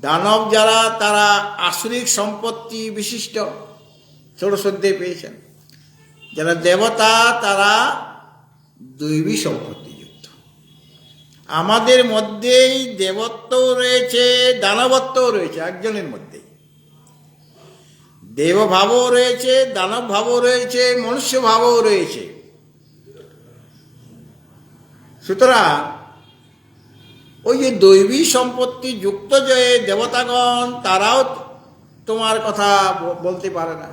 দানব যারা, তারা আসরিক সম্পত্তি বিশিষ্ট, ষোড়শোধ্যায়ে পেয়েছেন। যারা দেবতা তারা দৈবী সম্পত্তিযুক্ত। আমাদের মধ্যেই দেবত্বও রয়েছে, দানবত্বও রয়েছে, একজনের মধ্যেই দেবভাবও রয়েছে, দানব ভাবও রয়েছে, মনুষ্য ভাবও রয়েছে। সুতরাং ওই যে দৈবী সম্পত্তি যুক্ত যে দেবতাগণ, তারাও তোমার কথা বলতে পারে না,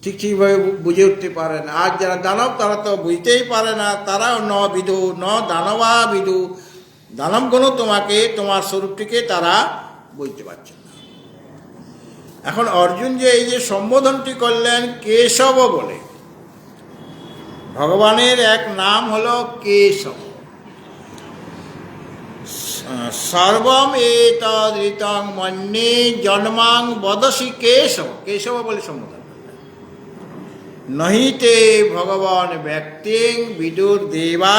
ঠিকভাবে বুঝে উঠতে পারে না। আর যারা দানব তারা তো বুঝতেই পারে না, তারাও ন বিদু ন দানবা বিদু, দানবগণও তোমাকে, তোমার স্বরূপটিকে তারা বুঝতে পারছে না। এখন অর্জুন যে এই যে সম্বোধনটি করলেন কেশব বলে, ভগবানের এক নাম হলো কেশব। সর্বম এতদৃতং মন্যে জন্মাং বদসি কেশব, কেশব বলে সম্বোধন করলেন। নহিতে ভগবান ব্যক্তিং বিদুর দেবা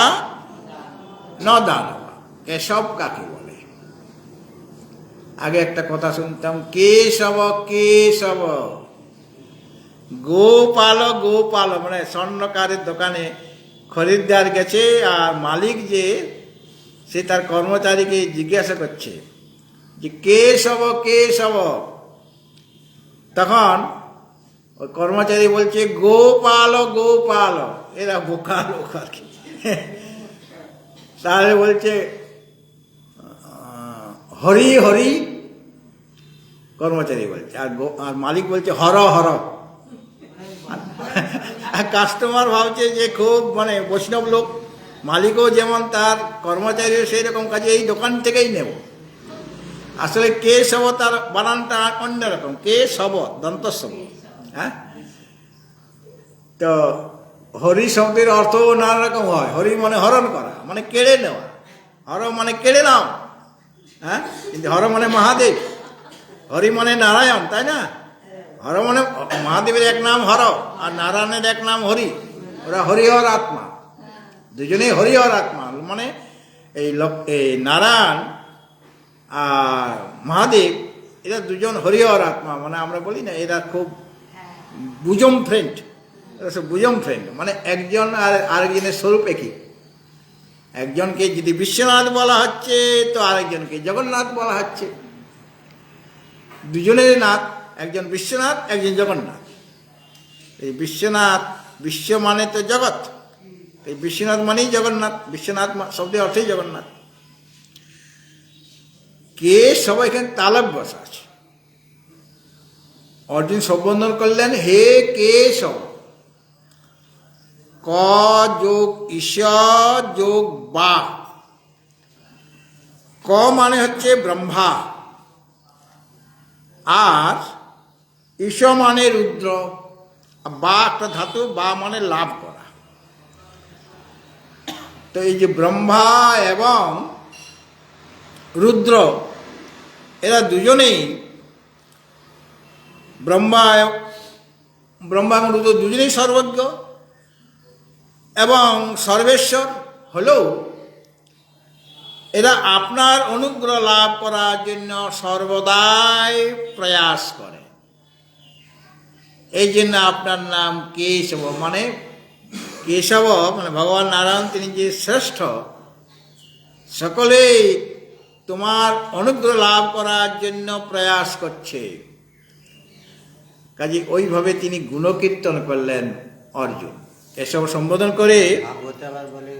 ন দানবা। কেশব কাকে বলে? আগে একটা কথা শুনতাম, কেশব কেশব, গোপাল গোপাল, মানে স্বর্ণকারের দোকানে খরিদ্দার গেছে, আর মালিক যে সে তার কর্মচারীকে জিজ্ঞাসা করছে যে কেশব কেশব। তখন ওই কর্মচারী বলছে গোপাল গোপাল। এরা বোকা লোক আর কি। তাহলে বলছে হরি হরি, কর্মচারী বলছে, আর মালিক বলছে হর হর। কাস্টমার ভাবছে যে খুব মানে বৈষ্ণব লোক, মালিকও যেমন তার কর্মচারীও সেই রকম, কাজে এই দোকান থেকেই নেব। আসলে কেশব তার বানানটা অন্যরকম, কেশব দন্তস্ব। হ্যাঁ, তো হরি শব্দের অর্থ নানা রকম হয়। হরি মানে হরণ করা, মানে কেড়ে নেওয়া, হর মানে কেড়ে নাও। হ্যাঁ, কিন্তু হর মানে মহাদেব, হরি মানে নারায়ণ, তাই না? হর মানে মহাদেবের এক নাম হর, আর নারায়ণের এক নাম হরি। ওরা হরিহর আত্মা, দুজনেই হরিহর আত্মা। মানে এই নারায়ণ আর মহাদেব, এরা দুজন হরিহর আত্মা। মানে আমরা বলি না, এরা খুব বুজম ফ্রেন্ড, এরা সব বুজম ফ্রেন্ড। মানে একজন আর আরেকজনের স্বরূপ একই। একজনকে যদি বিশ্বনাথ বলা হচ্ছে, তো আরেকজনকে জগন্নাথ বলা হচ্ছে। দুজনের নাথ, একজন বিশ্বনাথ, একজন জগন্নাথ। এই বিশ্বনাথ, বিশ্ব মানে তো জগৎ, এই বিশ্বনাথ মানেই জগন্নাথ। বিশ্বনাথ শব্দের অর্থই জগন্নাথ। কে সবাই এখানে তালব বসা আছে। অর্জুন সম্বোধন করলেন হে কেশব, ক যোগ ঈশ যোগ বা। ক মানে হচ্ছে ব্রহ্মা, আর ঈশ মানে রুদ্র, বা একটা ধাতু, বা মানে লাভ করা। তো এই যে ব্রহ্মা এবং রুদ্র, এরা দুজনেই, ব্রহ্মা এবং রুদ্র দুজনেই সর্বজ্ঞ এবং সর্বেশ্বর হলেও এরা আপনার অনুগ্রহ লাভ করার জন্য সর্বদাই প্রয়াস করে। এই জন্য আপনার নাম কেশব, মানে কেশব মানে ভগবান নারায়ণ, তিনি যে শ্রেষ্ঠ, সকলেই তোমার অনুগ্রহ লাভ করার জন্য প্রয়াস করছে। কাজে ওইভাবে তিনি গুণকীর্তন করলেন অর্জুন। এসব সম্বোধন করে ভাগবতে আবার বলে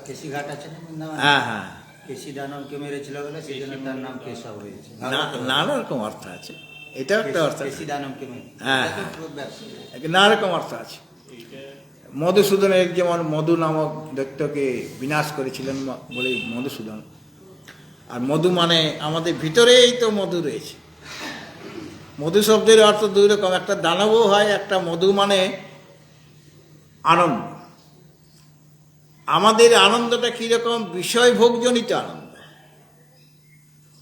কেশিঘাট আছে না বৃন্দাবনে? হ্যাঁ হ্যাঁ, কেশি দানবকে মেরেছিল বলে সেই জন্য তার নাম কেশব হয়েছে। নানা রকম অর্থ আছে, এটাও একটা অর্থ আছে। কেশি দানবকে মেরে, হ্যাঁ, এটা তো ব্যবসা। নানা রকম অর্থ আছে। মধুসূদনের যেমন মধু নামক দৈত্যকে বিনাশ করেছিলেন বলে মধুসূদন। আর মধু মানে আমাদের ভিতরেই তো মধু রয়েছে। মধু শব্দের অর্থ দুই রকম, একটা দানবও হয়, একটা মধু মানে আনন্দ। আমাদের আনন্দটা কীরকম? বিষয়ভোগজনিত আনন্দ।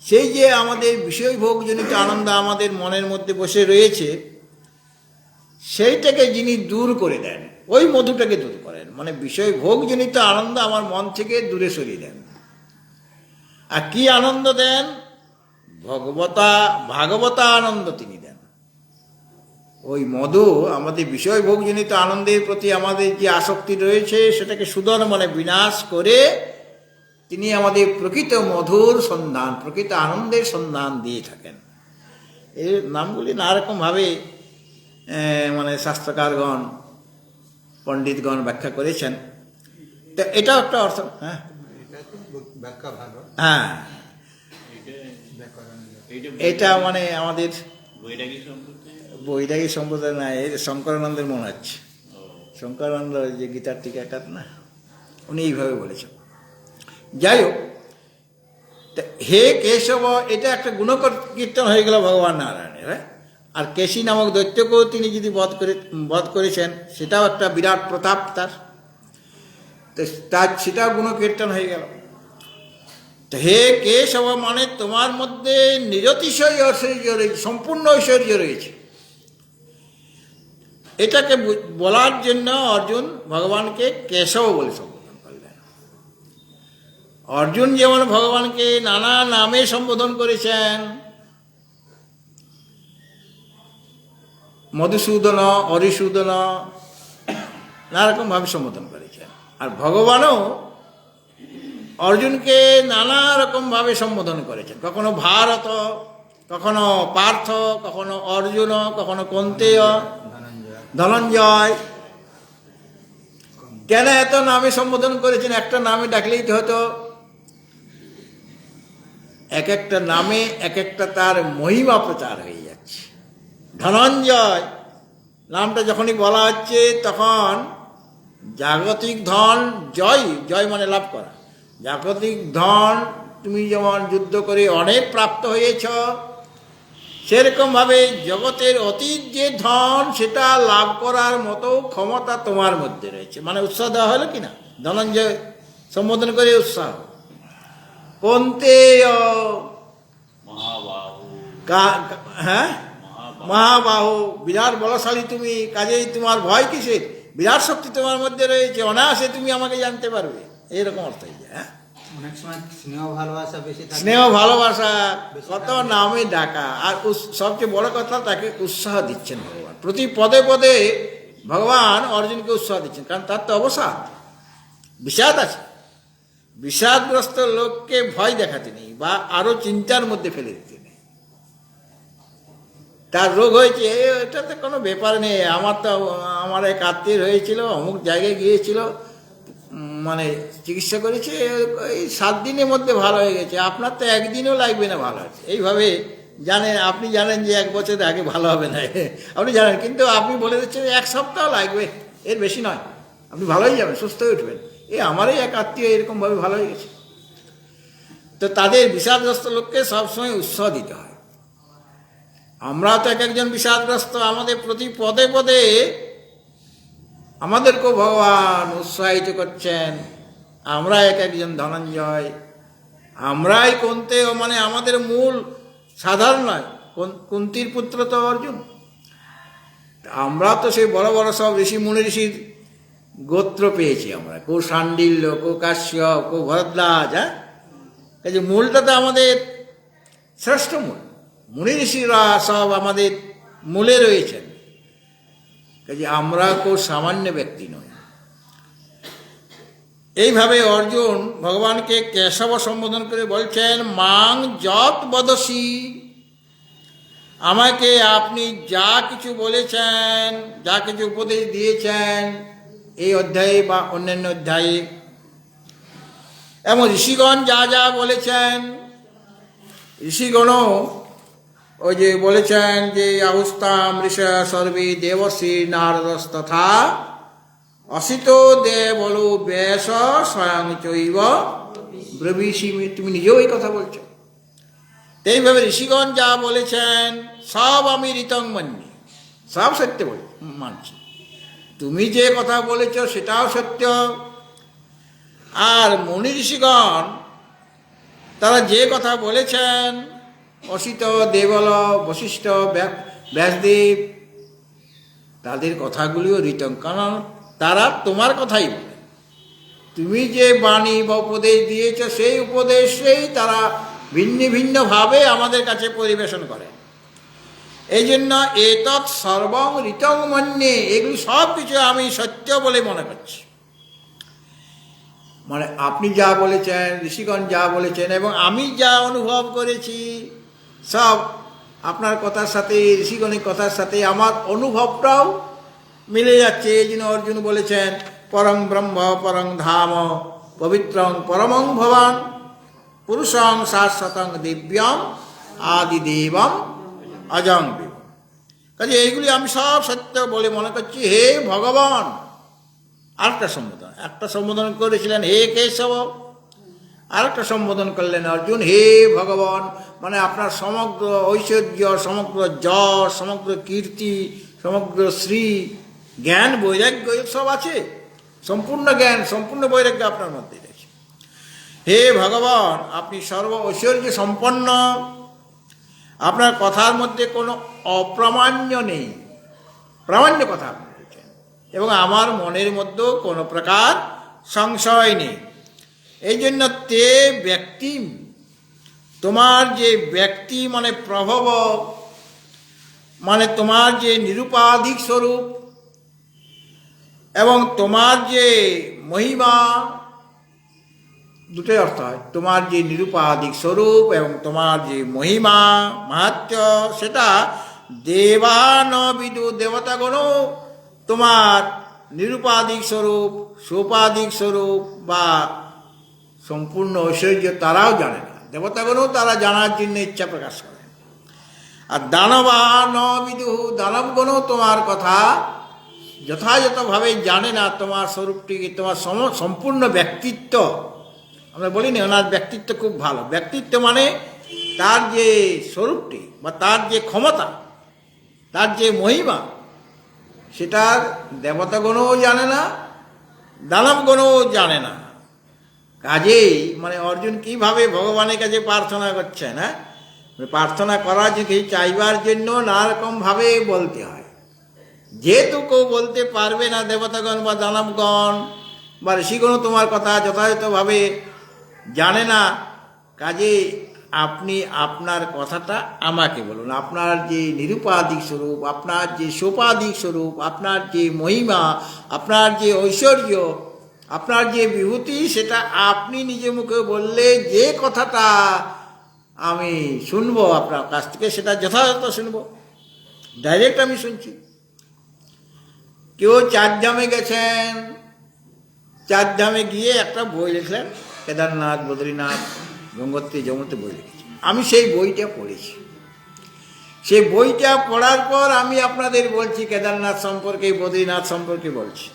সেই যে আমাদের বিষয়ভোগজনিত আনন্দ আমাদের মনের মধ্যে বসে রয়েছে, সেইটাকে যিনি দূর করে দেন, ওই মধুটাকে দূর করেন, মানে বিষয়ভোগজনিত আনন্দ আমার মন থেকে দূরে সরিয়ে দেন। আর কি আনন্দ দেন? ভাগবতা আনন্দ তিনি দেন। ওই মধু আমাদের বিষয়ভোগজনিত আনন্দের প্রতি আমাদের যে আসক্তি রয়েছে, সেটাকে সুদর মানে বিনাশ করে তিনি আমাদের প্রকৃত মধুর সন্ধান, প্রকৃত আনন্দের সন্ধান দিয়ে থাকেন। এর নামগুলি নানারকমভাবে মানে শাস্ত্রকারগণ, পণ্ডিতগণ ব্যাখ্যা করেছেন। তো এটাও একটা অর্থ। হ্যাঁ ব্যাখ্যা ভালো। হ্যাঁ, এটা মানে আমাদের বৈরাগী সম্প্রদায় না, এর শঙ্করানন্দের মনে হচ্ছে। শঙ্করানন্দ যে গীতার টিকাকার না, উনি এইভাবে বলেছেন। যাই হোক, হে কেশব, এটা একটা গুণকীর্তন হয়ে গেল ভগবান নারায়ণের। হ্যাঁ, আর কেশী নামক দৈত্যকেও তিনি যদি বধ করেছেন, সেটাও একটা বিরাট প্রতাপ তার। তো সেটাও গুণকীর্তন হয়ে গেল। তো হে কেশব মানে তোমার মধ্যে নিরতিশয় ঐশ্বর্য রয়েছে, সম্পূর্ণ ঐশ্বর্য রয়েছে। এটাকে বলার জন্য অর্জুন ভগবানকে কেশব বলে সম্বোধন করলেন। অর্জুন যেমন ভগবানকে নানা নামে সম্বোধন করেছেন, মধুসূদন, অরিসূদন, নানারকমভাবে সম্বোধন করেছেন। আর ভগবানও অর্জুনকে নানা রকমভাবে সম্বোধন করেছেন, কখনো ভারত, কখনো পার্থ, কখনো অর্জুন, কখনো কন্তেয়, ধনঞ্জয়। কেন এত নামে সম্বোধন করেছেন? একটা নামে ডাকলেই তো হতো। এক একটা নামে এক একটা তার মহিমা প্রচার হয়ে যাচ্ছে। ধনঞ্জয় নামটা যখনই বলা হচ্ছে, তখন জাগতিক ধন জয়, জয় মানে লাভ করা, জাগতিক ধন তুমি যেমন যুদ্ধ করে অনেক প্রাপ্ত হয়েছ, সেরকমভাবে জগতের অতীত যে ধন, সেটা লাভ করার মতো ক্ষমতা তোমার মধ্যে রয়েছে। মানে উৎসাহ দেওয়া হলো কি না, ধনঞ্জয় সম্বোধন করে উৎসাহ। কন্তেয়, হ্যাঁ মহাবাহু, বিরাট বলশালী তুমি, কাজেই তোমার ভয় কিসের? বিরাট শক্তি তোমার মধ্যে রয়েছে, অনায়াসে তুমি আমাকে জানতে পারবে, এইরকম অর্থ হয়ে যায়। হ্যাঁ, অনেক সময় স্নেহ ভালোবাসা বেশি থাকে, স্নেহ ভালোবাসা, কত নামে ডাকা, আর সবচেয়ে বড় কথা তাকে উৎসাহ দিচ্ছেন ভগবান। প্রতি পদে পদে ভগবান অর্জুনকে উৎসাহ দিচ্ছেন, কারণ তার তো অবসাদ, বিষাদ আছে। বিষাদগ্রস্ত লোককে ভয় দেখাতে নেই বা আরো চিন্তার মধ্যে ফেলে দিতে নেই। তার রোগ হয়েছে, এটাতে কোনো ব্যাপার নেই, আমার এক আত্মীয় হয়েছিল, অমুক জায়গায় গিয়েছিল, মানে চিকিৎসা করেছে, এই 7 দিনের মধ্যে ভালো হয়ে গেছে, আপনার তো একদিনও লাগবে না ভালো আছে। এইভাবে জানেন, আপনি জানেন যে 1 বছর আগে ভালো হবে না, আপনি জানেন, কিন্তু আপনি বলে দিচ্ছেন 1 সপ্তাহ লাগবে, এর বেশি নয়, আপনি ভালো হয়ে যাবেন, সুস্থ হয়ে উঠবেন। আমারই এক আত্মীয় এরকমভাবে ভালো হয়ে গেছে। তো তাদের বিষাদগ্রস্ত লোককে সবসময় উৎসাহ দিতে হয়। আমরা তো এক একজন বিষাদগ্রস্ত, আমাদের প্রতি পদে পদে আমাদেরকেও ভগবান উৎসাহিত করছেন। আমরা এক একজন ধনঞ্জয়, আমরাই কুন্তেয়, মানে আমাদের মূল সাধারণ নয়, কুন্তির পুত্র তো অর্জুন। আমরা তো সেই বড় বড় সব ঋষি মুনি ঋষির গোত্র পেয়েছি আমরা, কেউ শাণ্ডিল্য, কেউ কাশ্যপ, কেউ ভরদ্বাজ। কাজে মূলটা তো আমাদের শ্রেষ্ঠ মূল, মুনি ঋষিরা সব আমাদের মূলে রয়েছেন। কাজে আমরা কেউ সামান্য ব্যক্তি নয়। এইভাবে অর্জুন ভগবানকে কেশব সম্বোধন করে বলছেন, মাং যত বদসি, আমাকে আপনি যা কিছু বলেছেন, যা কিছু উপদেশ দিয়েছেন এই অধ্যায়ে বা অন্যান্য অধ্যায়ে, এবং ঋষিগণ যা যা বলেছেন, ঋষিগণও ওই যে বলেছেন যে আহুস্তাম ঋষা সর্বে দেবশ্রী নারদস্তথা অসিত দেবলো ব্যাস স্বয়ং চৈব ব্রবীষিমি, তুমি নিজেও এই কথা বলছো। এইভাবে ঋষিগণ যা বলেছেন সব আমি ঋতং মানি, সব সত্য বলে মানছি। তুমি যে কথা বলেছ সেটাও সত্য। আর মুনি ঋষিগণ তারা যে কথা বলেছেন, অসিত দেবল বশিষ্ঠ ব্যাসদেব, তাদের কথাগুলিও ঋতং, কারণ তারা তোমার কথাই বলে। তুমি যে বাণী বা উপদেশ দিয়েছ সেই উপদেশেই তারা ভিন্ন ভিন্নভাবে আমাদের কাছে পরিবেশন করে। এই জন্য এতৎ সর্বং ঋতং মন্যে, এগুলি সব কিছু আমি সত্য বলে মনে করছি। মানে আপনি যা বলেছেন, ঋষিগণ যা বলেছেন, এবং আমি যা অনুভব করেছি সব আপনার কথার সাথে, ঋষিগণের কথার সাথে আমার অনুভবটাও মিলে যাচ্ছে। এই জন্য অর্জুন বলেছেন, পরং ব্রহ্ম পরং ধাম পবিত্রং পরমং ভবান পুরুষং শাশ্বতং দিব্যং আদিদেবং অজং দেব। কাজে এইগুলি আমি সব সত্য বলে মনে করছি। হে ভগবান, আরেকটা সম্বোধন, একটা সম্বোধন করেছিলেন হে কেশব, আরেকটা সম্বোধন করলেন অর্জুন হে ভগবান, মানে আপনার সমগ্র ঐশ্বর্য, সমগ্র যশ, সমগ্র কীর্তি, সমগ্র শ্রী, জ্ঞান, বৈরাগ্য সব আছে, সম্পূর্ণ জ্ঞান, সম্পূর্ণ বৈরাগ্য আপনার মধ্যে রয়েছে। হে ভগবান, আপনি সর্ব ঐশ্বর্য সম্পন্ন, আপনার কথার মধ্যে কোনো অপ্রামাণ্য নেই, প্রামাণ্য কথা আপনি বলছেন, এবং আমার মনের মধ্যেও কোনো প্রকার সংশয় নেই। এই জন্য তে ব্যক্তি, তোমার যে ব্যক্তি মানে প্রভব, মানে তোমার যে নিরুপাধিক স্বরূপ, এবং তোমার যে মহিমা, দুটোই অর্থ হয়, তোমার যে নিরুপাধিক স্বরূপ এবং তোমার যে মহিমা মাহাত্ম্য, সেটা দেবান বিদু, দেবতাগণও তোমার নিরুপাধিক স্বরূপ, সোপাধিক স্বরূপ বা সম্পূর্ণ ঐশ্বর্য তারাও জানে না। দেবতাগণও তারা জানার জন্য ইচ্ছা প্রকাশ করে। আর দানবান বিদু, দানবগণও তোমার কথা যথাযথভাবে জানে না, তোমার স্বরূপটিকে, তোমার সম্পূর্ণ ব্যক্তিত্ব। আমরা বলি না ওনার ব্যক্তিত্ব খুব ভালো, ব্যক্তিত্ব মানে তার যে স্বরূপটি বা তার যে ক্ষমতা, তার যে মহিমা, সেটার দেবতাগণও জানে না, দানবগণও জানে না। কাজেই মানে অর্জুন কিভাবে ভগবানের কাছে প্রার্থনা করছেন, হ্যাঁ, প্রার্থনা করার যে চাইবার জন্য নানা রকমভাবে বলতে হয়। যেহেতু কেউ বলতে পারবে না, দেবতাগণ বা দানবগণ বা ঋষিগণও তোমার কথা যথাযথভাবে জানে না, কাজে আপনি আপনার কথাটা আমাকে বলুন। আপনার যে নিরুপাধিক স্বরূপ, আপনার যে সোপাধিক স্বরূপ, আপনার যে মহিমা, আপনার যে ঐশ্বর্য, আপনার যে বিভূতি, সেটা আপনি নিজে মুখে বললে যে কথাটা আমি শুনবো আপনার কাছ থেকে, সেটা যথাযথ শুনবো, ডাইরেক্ট আমি শুনছি। কেউ চারধামে গেছেন, চারধামে গিয়ে একটা বই লিখলেন, কেদারনাথ, বদ্রীনাথ, গঙ্গোত্রী, যমুনাতে বই লিখেছি। আমি সেই বইটা পড়েছি। সেই বইটা পড়ার পর আমি আপনাদের বলছি কেদারনাথ সম্পর্কে, বদ্রীনাথ সম্পর্কে বলছি।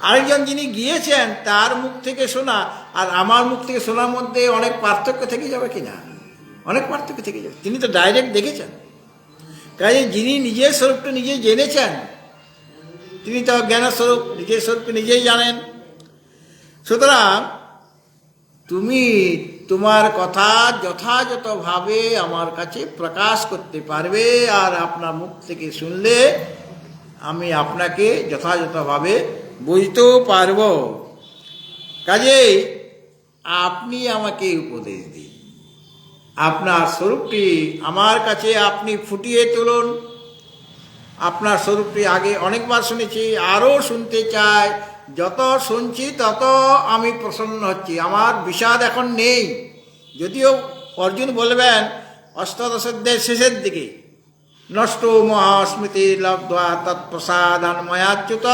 আরেকজন যিনি গিয়েছেন তার মুখ থেকে শোনা আর আমার মুখ থেকে শোনার মধ্যে অনেক পার্থক্য থেকে যাবে কিনা? অনেক পার্থক্য থেকে যাবে। তিনি তো ডাইরেক্ট দেখেছেন। কাজে যিনি নিজের স্বরূপটা নিজে জেনেছেন, তিনি তো জ্ঞানস্বরূপ, নিজের স্বরূপকে নিজেই জানেন। সুতরাং তুমি তোমার কথা যথাযথভাবে আমার কাছে প্রকাশ করতে পারবে, আর আপনার মুখ থেকে শুনলে আমি আপনাকে যথাযথভাবে বুঝতেও পারব। কাজেই আপনি আমাকে উপদেশ দিন, আপনার স্বরূপটি আমার কাছে আপনি ফুটিয়ে তুলুন। আপনার স্বরূপটি আগে অনেকবার শুনেছি, আরও শুনতে চাই। যত শুনছি তত আমি প্রসন্ন হচ্ছি, আমার বিষাদ এখন নেই। যদিও অর্জুন বলবেন অষ্টাদশোধ্যায়ের শেষের দিকে, নষ্ট মহাস্মৃতি লব্ধ্বা তৎপ্রসাদান ময়াচ্যুত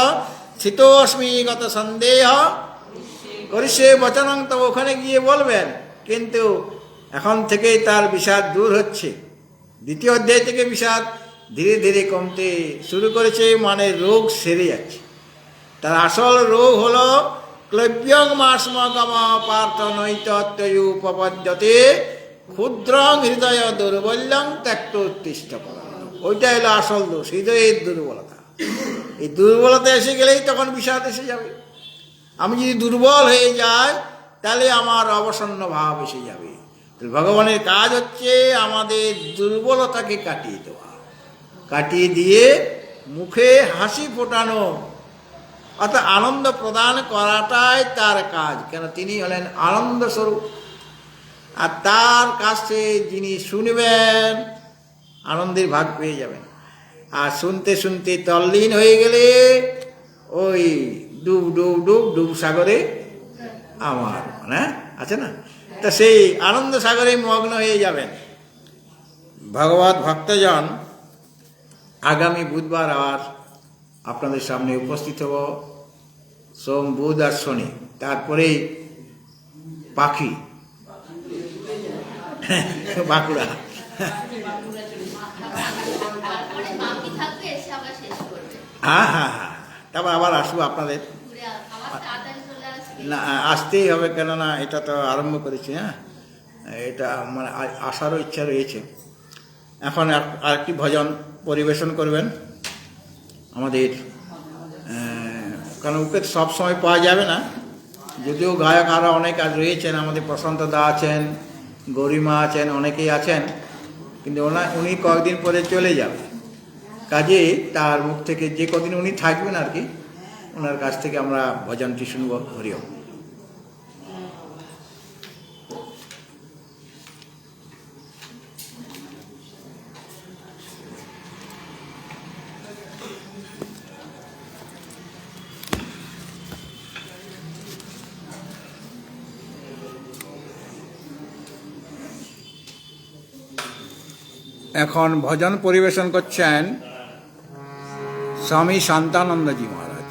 স্থিতোস্মি গত সন্দেহ করিষ্যে বচনং, তো ওখানে গিয়ে বলবেন। কিন্তু এখন থেকেই তার বিষাদ দূর হচ্ছে। দ্বিতীয় অধ্যায় থেকে বিষাদ ধীরে ধীরে কমতে শুরু করেছে, মানে রোগ সেরে যাচ্ছে। তার আসল রোগ হলো ক্লব্যং মাসমগম পার্থ নৈতত্ত্বয়ুপপদ্যতে ক্ষুদ্রং হৃদয় দুর্বল্যং ত্যক্ত উত্তিষ্ঠ। ওইটা হলো আসল দোষ, হৃদয়ের দুর্বলতা। এই দুর্বলতা এসে গেলেই তখন বিষাদ এসে যাবে। আমি যদি দুর্বল হয়ে যাই তাহলে আমার অবসন্ন ভাব এসে যাবে। ভগবানের কাজ হচ্ছে আমাদের দুর্বলতাকে কাটিয়ে দেওয়া, কাটিয়ে দিয়ে মুখে হাসি ফোটানো, অর্থাৎ আনন্দ প্রদান করাটাই তার কাজ। কেন তিনি হলেন আনন্দ স্বরূপ। আর তার কাছে যিনি শুনবেন আনন্দের ভাগ পেয়ে যাবেন। আর শুনতে শুনতে তল্লীন হয়ে গেলে ওই ডুব ডুব ডুব ডুব সাগরে আমার, মানে আছে না, তা সেই আনন্দ সাগরে মগ্ন হয়ে যাবেন। ভগবত ভক্তজন, আগামী বুধবার আবার আপনাদের সামনে উপস্থিত হব, সোম বুধ আর শনি। তারপরেই পাখি বাঁকুড়া। হ্যাঁ হ্যাঁ হ্যাঁ, তারপর আবার আসবো আপনাদের। না, আসতেই হবে, কেননা এটা তো আরম্ভ করেছি। হ্যাঁ, এটা মানে আসারও ইচ্ছা রয়েছে। এখন আরেকটি ভজন পরিবেশন করবেন আমাদের, কারণ ওকে সব সময় পাওয়া যাবে না। যদিও গায়ক আরও অনেক আজ রয়েছেন, আমাদের প্রশান্ত দা আছেন, গরিমা আছেন, অনেকেই আছেন, কিন্তু উনি কয়েকদিন পরে চলে যাবে। কাজে তার মুখ থেকে যে কদিন উনি থাকবেন আর কি, ওনার কাছ থেকে আমরা ভজনটি শুনব। হরিও। এখন ভজন পরিবেশন করছেন স্বামী শান্তানন্দজি মহারাজ।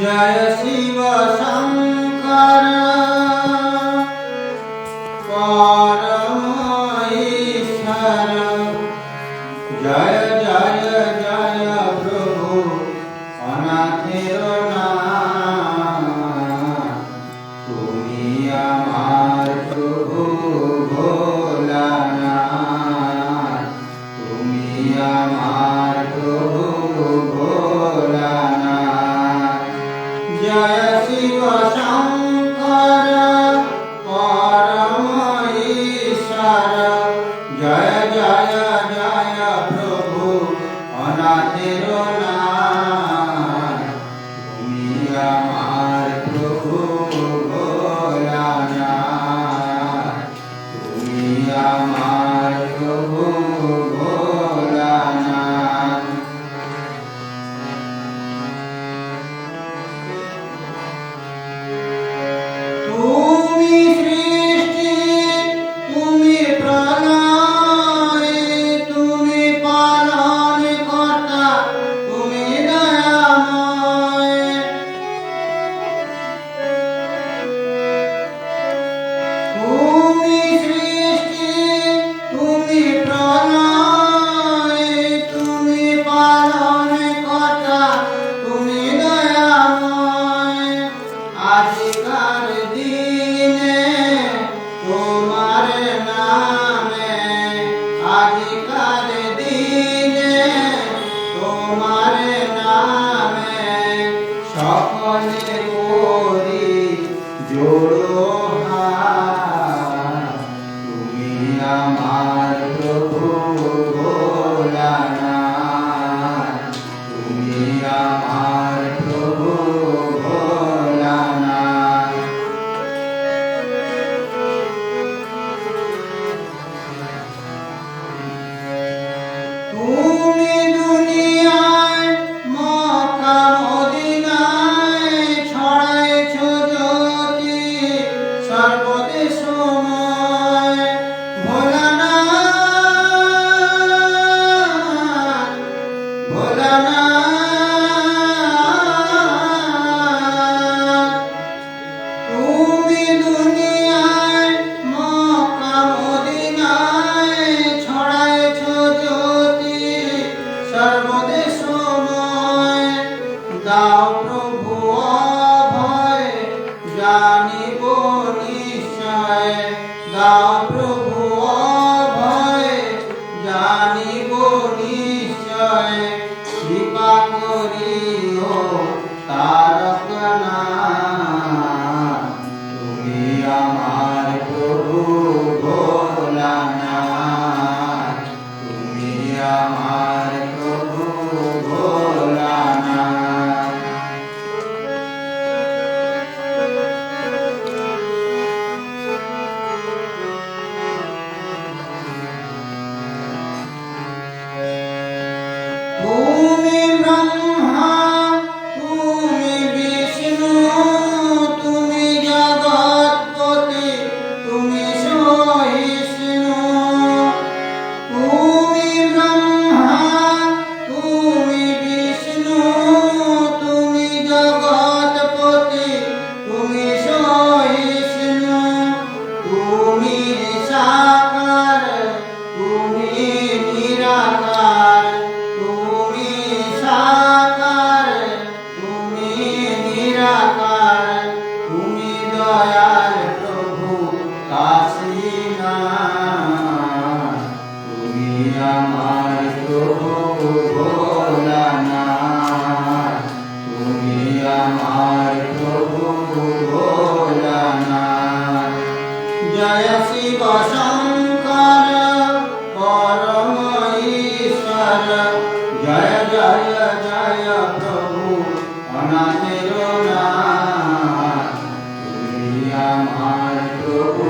জয় শিব শঙ্কর পরমেশ্বর, জয় জয় জয় প্রভু অনাথের নাথ, তুমি আমার প্রভু ভোলানাথ, তুমি আমার প্রভু ভোলানাথ। জয় শিব শঙ্কর জোড়ো হাত, তুমি আমার প্রভু ভোলানাথ, তুমি আমার প্রভু ভোলানাথ। তুমি দুনিয়ায় মক্কা মদিনায় ছড়াইছ জ্যোতি সর্বদেশময়। ভোলানাথ, ভোলানাথ, তুমি দুনিয়ায় মক্কা মদিনায় ছড়াইছ জ্যোতি সর্বদেশময়। দাও প্রভু অভয় জানিব নিশ্চয়, দাও প্রভু অভয় জানিব নিশ্চয়। কৃপা করিও তারকনাথ, তুমি আমার প্রভু ভোলানাথ, তুমি আমার প্রভু ভোলানাথ। তুমি ব্রহ্মা, তুমি বিষ্ণু, তুমি জগৎপতি, তুমি সহিষ্ণু। তুমি ব্রহ্মা, তুমি বিষ্ণু, তুমি জগৎপতি, তুমি সহিষ্ণু। তুমি সাকার, তুমি নিরাকার, তুমি সাকার, তুমি নিরাকার। তুমি দয়ার প্রভু কাশীনাথ, তুমি আমার প্রভু ভোলানাথ, তুমি আমার প্রভু ভোলানাথ। জয় শিব শঙ্কর পরম ঈশ্বর, জয় জয় জয় প্রভু অনাথের নাথ, তুমি আমার প্রভু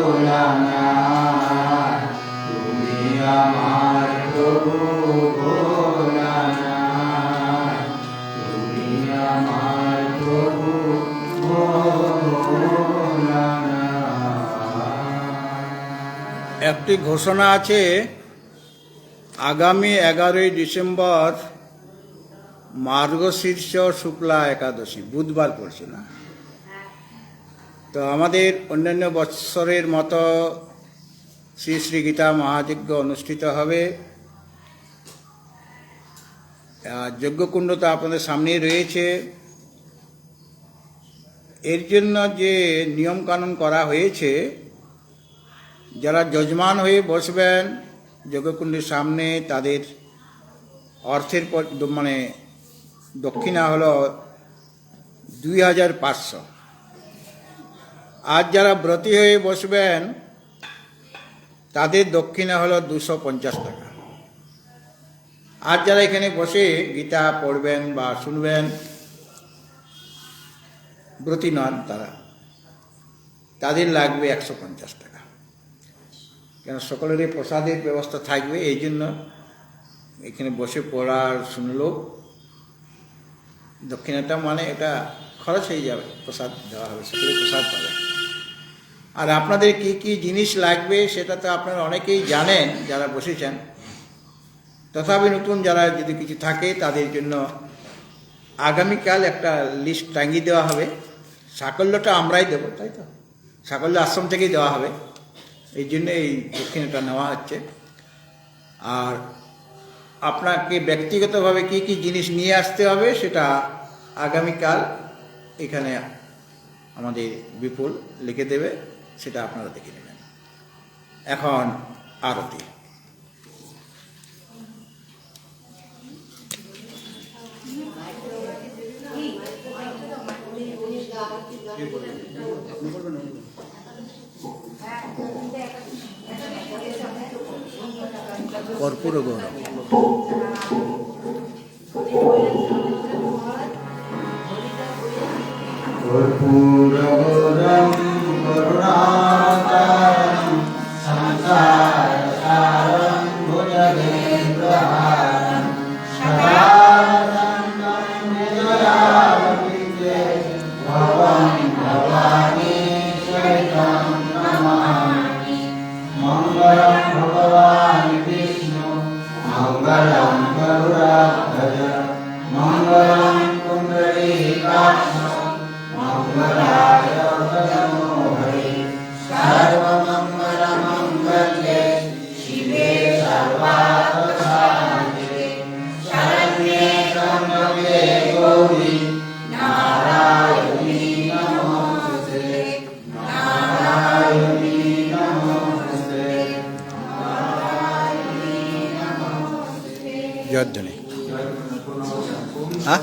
ভোলানাথ, তুমি আমার প্রভু ভোলানাথ, তুমি আমার প্রভু ভোলানাথ। একটি ঘোষণা আছে, আগামী 11ই ডিসেম্বর মার্গশীর্ষ শুক্লা একাদশী, বুধবার পড়ছে না? তো আমাদের অন্যান্য বৎসরের মতো শ্রী শ্রী গীতা মহাযজ্ঞ অনুষ্ঠিত হবে। যজ্ঞকুণ্ড তো আপনাদের সামনেই রয়েছে। এর জন্য যে নিয়মকানুন করা হয়েছে, যারা যজমান হয়ে বসবেন যজ্ঞকুণ্ডের সামনে, তাদের অর্থের মানে দক্ষিণা হলো 2500। আর যারা ব্রতী হয়ে বসবেন তাদের দক্ষিণা হলো 250 টাকা। আর যারা এখানে বসে গীতা পড়বেন বা শুনবেন, ব্রতী নন তারা, তাদের লাগবে 150 টাকা। কেন সকলেরই প্রসাদের ব্যবস্থা থাকবে, এই জন্য এখানে বসে পড়ার শুনলো দক্ষিণাটা মানে এটা খরচ হয়ে যাবে, প্রসাদ দেওয়া হবে, সকলে প্রসাদ পাবে। আর আপনাদের কি কি জিনিস লাগবে সেটা তো আপনারা অনেকেই জানেন যারা বসেছেন। তথাপি নতুন যারা যদি কিছু থাকে তাদের জন্য আগামীকাল একটা লিস্ট টাঙিয়ে দেওয়া হবে। সাকল্যটা আমরাই দেবো, তাই তো? সাকল্য আশ্রম থেকেই দেওয়া হবে, এই জন্য এই দক্ষিণাটা নেওয়া হচ্ছে। আর আপনাকে ব্যক্তিগতভাবে কি কি জিনিস নিয়ে আসতে হবে সেটা আগামীকাল এখানে আমাদের বিপুল লিখে দেবে, সেটা আপনারা দেখে নেবেন। এখন আরতি। Hey, কর্পূর গৌরব। কর্পূরগৌরম করুণাবতারম সংসারসারম ভুজগেন্দ্রহারম সদা বসন্तं হৃদয়ারবিন্দে ভবং ভবানী সহিतं নমামি। মঙ্গলং ভগবান বিষ্ণু মঙ্গলং গরুড়ধ্বজ মঙ্গলং পুণ্ডরীকাক্ষ মঙ্গলায় তনু হরি। সর্বমঙ্গলমঙ্গলে শিবে সর্বার্থসাধিকে শরণ্যে ত্র্যম্বকে গৌরি নারায়ণী নমোস্তুতে নারায়ণী নমোস্তুতে নারায়ণী নমোস্তুতে। জয়ধ্বনি। হ্যাঁ